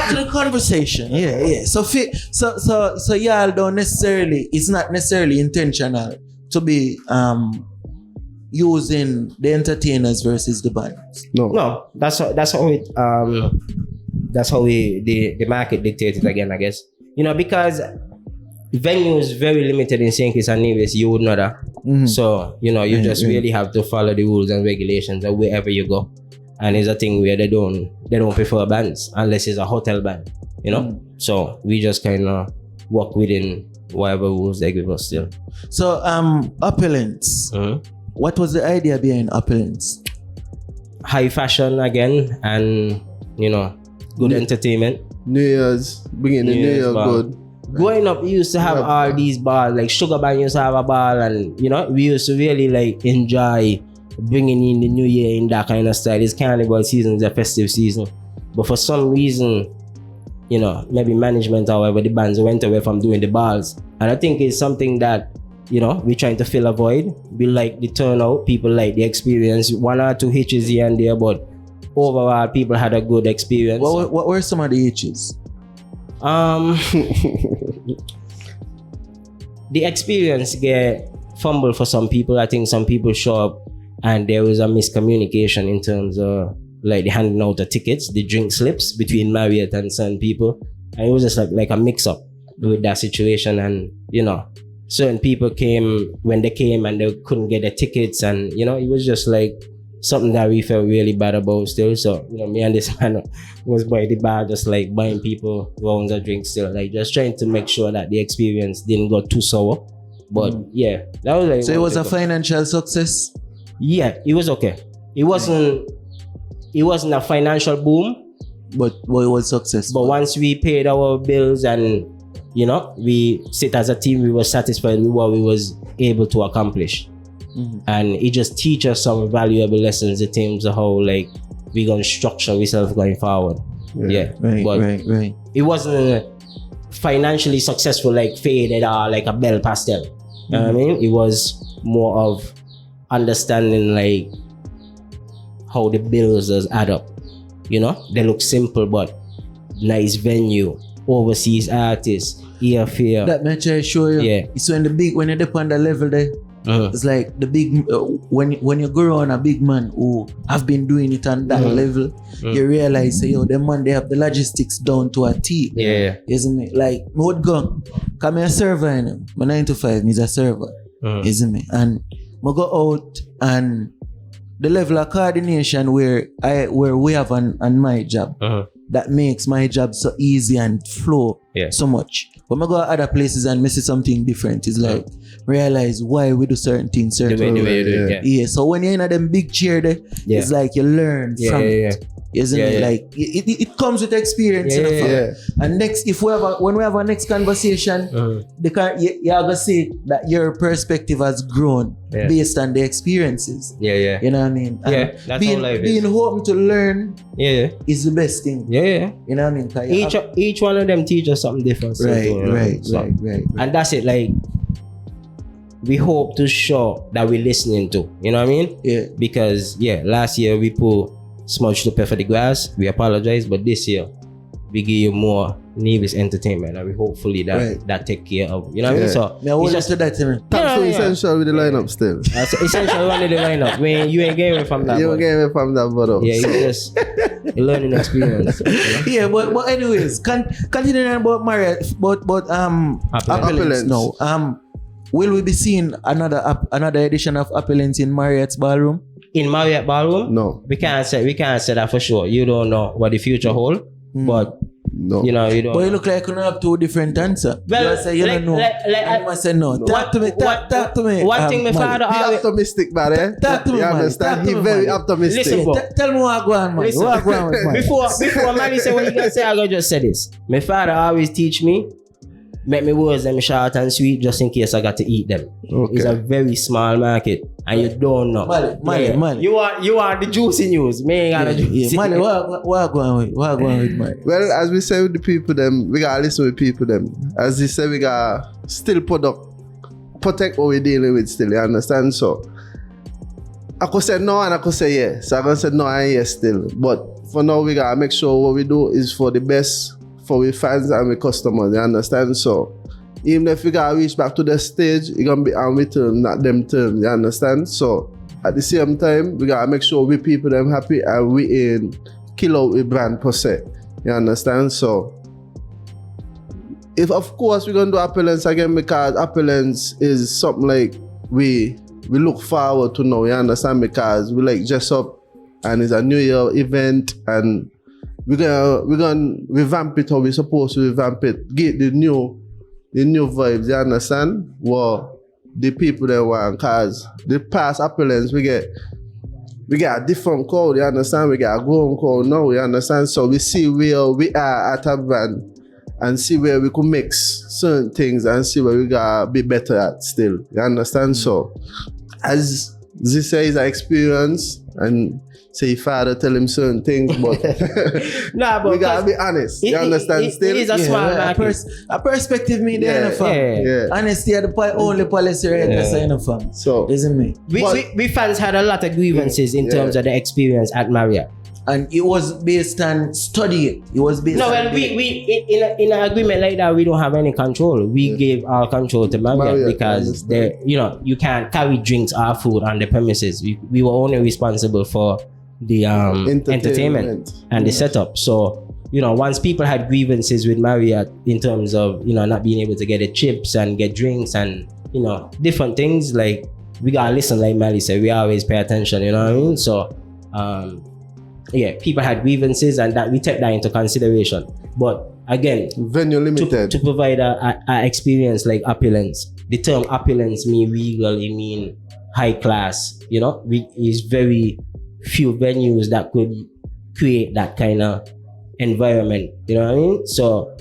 Speaker 1: to the conversation. Yeah. So y'all don't necessarily, it's not necessarily intentional to be using the entertainers versus the bands.
Speaker 3: No, that's how the market dictated again, I guess. You know, because venue is very limited in St. Kitts and Nevis, you would know that. So, you know, you just really have to follow the rules and regulations of wherever you go. And it's a thing where they don't prefer bands unless it's a hotel band, you know? So we just kind of work within whatever rules they give us still.
Speaker 1: So, Opulence. What was the idea behind Opulence?
Speaker 3: High fashion again, and, you know, good entertainment.
Speaker 2: New Year's, bringing the New Year good.
Speaker 3: Growing up, we used to have all these bars, like Sugar Band used to have a bar, and, you know, we used to really like enjoy bringing in the New Year in that kind of style. It's carnival season, it's a festive season. But for some reason, maybe management or whatever, the bands went away from doing the balls. And I think it's something that, we're trying to fill a void. We like the turnout, people like the experience, 1 or 2 hitches here and there, but overall people had a good experience.
Speaker 1: What were some of the hitches?
Speaker 3: The experience get fumbled for some people. I think some people show up and there was a miscommunication in terms of like the handing out the tickets, the drink slips between Marriott and certain people. And it was just like a mix up with that situation. And, certain people came when they came and they couldn't get the tickets. And, it was just like something that we felt really bad about still. So, me and this man was by the bar just like buying people rounds of drinks still. Like just trying to make sure that the experience didn't go too sour. But yeah, that was like...
Speaker 1: So it was a financial success?
Speaker 3: Yeah, it was okay. It wasn't a financial boom.
Speaker 1: But it was successful.
Speaker 3: But once we paid our bills and, we sit as a team, we were satisfied with what we was able to accomplish. And it just teaches us some valuable lessons in terms of how like we're going to structure ourselves going forward. Yeah.
Speaker 1: Right.
Speaker 3: It wasn't financially successful like Faded or like a Belle Pastel. You know what I mean? It was more of understanding like how the bills does add up. They look simple, but nice venue, overseas artists, airfare.
Speaker 1: That match I show you.
Speaker 3: Yeah.
Speaker 1: It's when you're up on the level there. It's like the big when you grow on a big man who have been doing it on that level, you realize them man they have the logistics down to a T.
Speaker 3: Yeah.
Speaker 1: Isn't it? Like me would go come a server, my 9 to 5 is a server. Isn't it? And I go out and the level of coordination where we have on my job that makes my job so easy and flow so much. When I go other places and I see something different, it's like realize why we do certain things certain way. Yeah. So when you're in them big chair there, it's like you learn from it. Isn't it? Like it comes with experience. And next, when we have our next conversation, you're gonna see that your perspective has grown based on the experiences. You know what I mean? And
Speaker 3: that's how life is.
Speaker 1: Being open to learn is the best thing. You know what I mean?
Speaker 3: Each one of them teaches something different.
Speaker 1: Right.
Speaker 3: And that's it. Like we hope to show that we're listening to. You know what I mean?
Speaker 1: Yeah.
Speaker 3: Because last year we put smudge to pay for the grass. We apologize, but this year we give you more Nevis entertainment, and we hopefully that take care of. You know what I mean? So
Speaker 1: it's just that.
Speaker 2: That's so essential with the lineup still.
Speaker 3: That's essential one of the lineup. When you ain't getting from that.
Speaker 2: You ain't getting from that, brother.
Speaker 3: Yeah, it's just a learning experience.
Speaker 1: Yeah, but anyways, continuing about Marriott, but Opulence now. Will we be seeing another edition of Opulence in Marriott's ballroom?
Speaker 3: In Marriott ballroom?
Speaker 2: No.
Speaker 3: We can't say that for sure. You don't know what the future holds, but
Speaker 2: no.
Speaker 3: You don't.
Speaker 1: But you look like you have 2 different answers.
Speaker 3: Well,
Speaker 1: you say you don't know. I must say no. Talk to me.
Speaker 3: One thing my father
Speaker 2: Be
Speaker 3: always...
Speaker 2: optimistic, man. Eh?
Speaker 1: Talk to me,
Speaker 2: you
Speaker 1: man.
Speaker 2: understand? He's very optimistic.
Speaker 3: Listen, bro.
Speaker 1: Tell me what I go on, man.
Speaker 3: Listen,
Speaker 1: what I go on with, man.
Speaker 3: Before Maggie say what you gonna say, I gonna just say this. My father always teach me, make me words them short and sweet just in case I got to eat them.
Speaker 2: Okay.
Speaker 3: It's a very small market and you don't know.
Speaker 1: Mali.
Speaker 3: You are the juicy news. Me ain't got the juicy.
Speaker 1: Mali, what going with Mali?
Speaker 2: Well, as we say with the people them, we gotta listen with people them. As they say, we gotta still protect what we're dealing with still, you understand? So I could say no and I could say yes. So I could say no and yes still. But for now we gotta make sure what we do is for the best for our fans and our customers, you understand? So even if we gotta reach back to the stage, it's gonna be on we term, not them terms, you understand? So at the same time, we gotta make sure we people them happy and we ain't kill out a brand per se. You understand? So if of course we're gonna do Opulence again, because Opulence is something like we look forward to now, you understand? Because we like dress up and it's a New Year event and we're gonna revamp it how we're supposed to revamp it. Get the new vibes, you understand? What the people that want, cause the past Opulence we get a different crowd, you understand? We get a growing crowd now, you understand? So we see where we are at a brand and see where we could mix certain things and see where we gotta be better at still. You understand? So as this is an experience, and say father tell him certain things, but
Speaker 3: Nah, but
Speaker 2: we gotta be honest. You understand? Still,
Speaker 3: it is a small market.
Speaker 1: A perspective me there, fam.
Speaker 2: yeah.
Speaker 1: Honesty are the only policy right that's in fam.
Speaker 2: So
Speaker 1: Isn't me?
Speaker 3: We fans had a lot of grievances in terms of the experience at Marriott.
Speaker 1: And it was based on study. It was based
Speaker 3: No,
Speaker 1: on
Speaker 3: well, we in an agreement like that, we don't have any control. We gave our control to Marriott because they, you can't carry drinks or food on the premises. We were only responsible for the entertainment and the setup. So once people had grievances with Marriott in terms of not being able to get the chips and get drinks and different things, like we gotta listen. Like Mally said, we always pay attention. You know what I mean? So people had grievances and that we take that into consideration. But again,
Speaker 2: venue limited
Speaker 3: to provide a experience like Opulence. The term Opulence mean regal, it mean high class. Is very few venues that could create that kind of environment. You know what I mean? So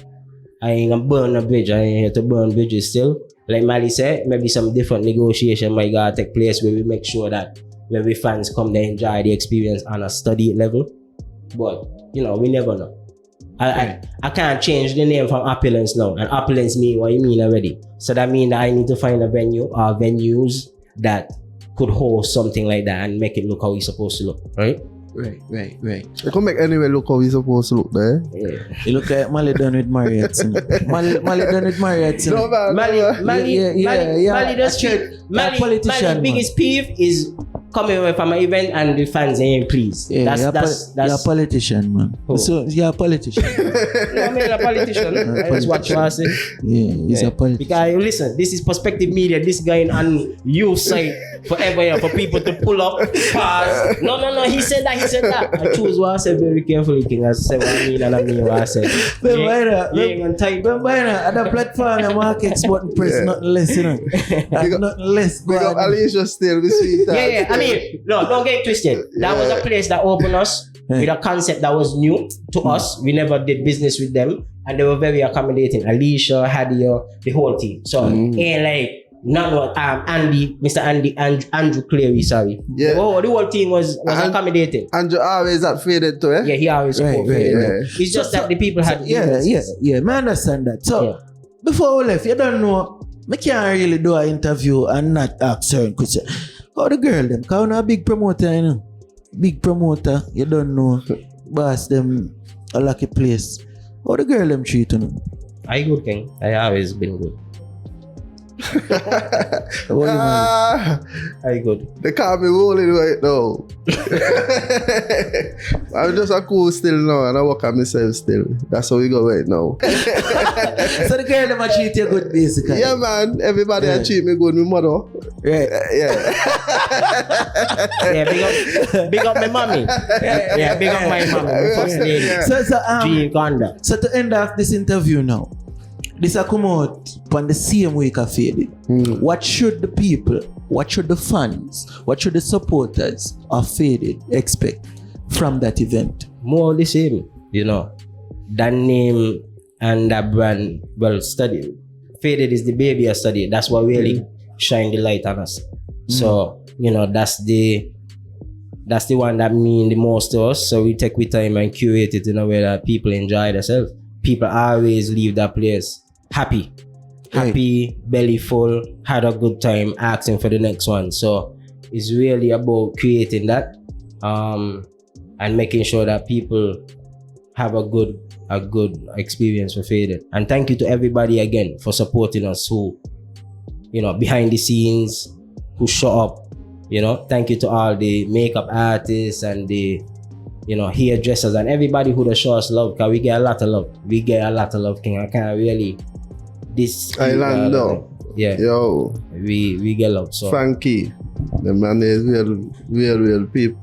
Speaker 3: I ain't gonna burn a bridge. I ain't here to burn bridges still. Like Mally said, maybe some different negotiation might gotta take place where we make sure that when we fans come, they enjoy the experience on a Studyit level. But we never know. I can't change the name from Opulence now, and Opulence mean what you mean already. So that means that I need to find a venue or venues that could host something like that and make it look how it's supposed to look, right?
Speaker 1: Right.
Speaker 2: You can make anywhere look how it's supposed to look there.
Speaker 3: Yeah.
Speaker 1: You look like Mali done with Marriott. Mali done with Marriott.
Speaker 2: No, man.
Speaker 3: Mali biggest peeve is coming away from an event and the fans ain't pleased.
Speaker 1: Yeah,
Speaker 3: that's
Speaker 1: you're a politician, man.
Speaker 3: Oh.
Speaker 1: So you're a politician.
Speaker 3: No, I mean a politician. That's what you are saying.
Speaker 1: Yeah, he's a politician.
Speaker 3: Because listen, this is Perspective Media. This guy on you side forever for people to pull up, pause. No. He said that. I choose what I said very carefully, King. I said what I mean and I mean what I said.
Speaker 1: Remember, at the platform, the markets button press nothing less, Nothing less.
Speaker 2: Big up Alicia still. We see that.
Speaker 3: Yeah. I mean, no, don't get it twisted. That was a place that opened us with a concept that was new to us. We never did business with them, and they were very accommodating. Alicia, Hadia, the whole team. So ain't like none of Andrew Cleary, sorry.
Speaker 2: Yeah.
Speaker 3: The whole team was accommodating.
Speaker 2: Andrew always that faded to
Speaker 3: Yeah, he always faded.
Speaker 2: Yeah.
Speaker 3: It's just that the people had
Speaker 1: Yeah, I understand that. So before we left, you don't know, I can't really do an interview and not ask certain questions. How the girl them? Cause I'm a big promoter, Big promoter, you don't know. Boss them a lucky place. How the girl them treat you?
Speaker 3: I good, King. I always been good. I good.
Speaker 2: They can't be rolling right now. I'm just a cool still now and I work on myself still. That's how we go right now.
Speaker 1: So the girl them a treat you good basically.
Speaker 2: Yeah, man. Everybody treat me good. My mother.
Speaker 1: Right.
Speaker 2: Yeah.
Speaker 3: Big up my mommy. Yeah, big up my mommy. My first lady.
Speaker 1: So to end off this interview now, this will come out on the same week of Faded. What should the people, what should the fans, what should the supporters of Faded expect from that event?
Speaker 3: More the same, that name and that brand, well, Study. Faded is the baby of Study. That's what really shine the light on us. So, that's the one that mean the most to us. So we take with time and curate it in a way that people enjoy themselves. People always leave that place happy, belly full, had a good time, asking for the next one. So it's really about creating that and making sure that people have a good experience for Faded. And thank you to everybody again for supporting us who, behind the scenes, who show up. Thank you to all the makeup artists and the hairdressers and everybody who does show us love, because we get a lot of love. King. I can't really
Speaker 2: Island though.
Speaker 3: Yeah.
Speaker 2: Yo.
Speaker 3: We get love. So
Speaker 2: Frankie. The man is real people.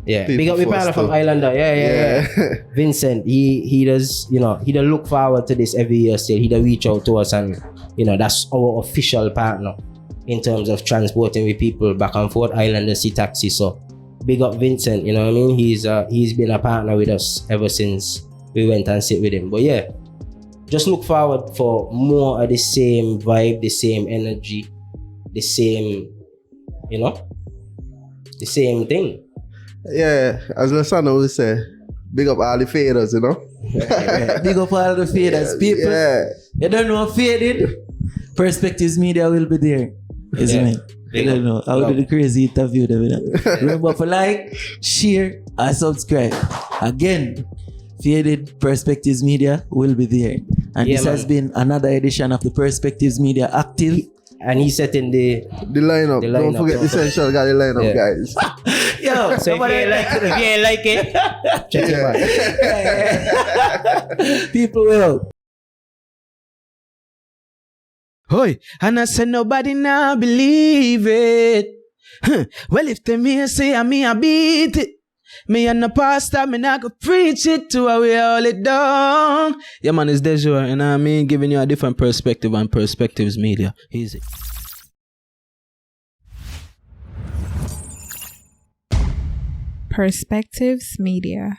Speaker 3: Yeah. Big up the partner from Islander. Yeah. Vincent, he does, he does look forward to this every year still. He does reach out to us and that's our official partner in terms of transporting with people back and forth, Islander Sea Taxi. So big up Vincent, you know what I mean? He's been a partner with us ever since we went and sit with him. But yeah, just look forward for more of the same vibe, the same energy, the same, the same thing.
Speaker 2: Yeah, as Lasana would say, big up all the faders, you know?
Speaker 1: Yeah, big up all the faders. People,
Speaker 2: Yeah.
Speaker 1: you don't know faded? Perspectives Media will be there. Isn't it? You don't know. I will do the crazy interview. Remember to like, share, and subscribe. Again, Faded Perspectives Media will be there. And
Speaker 3: Yeah,
Speaker 1: this has been another edition of the Perspectives Media Active.
Speaker 3: And he's setting the
Speaker 2: lineup.
Speaker 3: The
Speaker 2: Don't
Speaker 3: lineup,
Speaker 2: forget the essential guy, the lineup,
Speaker 3: Yeah.
Speaker 2: guys.
Speaker 1: Yo,
Speaker 3: So if you ain't like it, check it out.
Speaker 1: people will.
Speaker 5: Hoy, and I said nobody now believe it. Well, if they me say I beat it. Me and the pastor, me not go preach it to how we all it down. Yeah, man, it's Dejour, and I mean giving you a different perspective on Perspectives Media. Easy.
Speaker 4: Perspectives Media.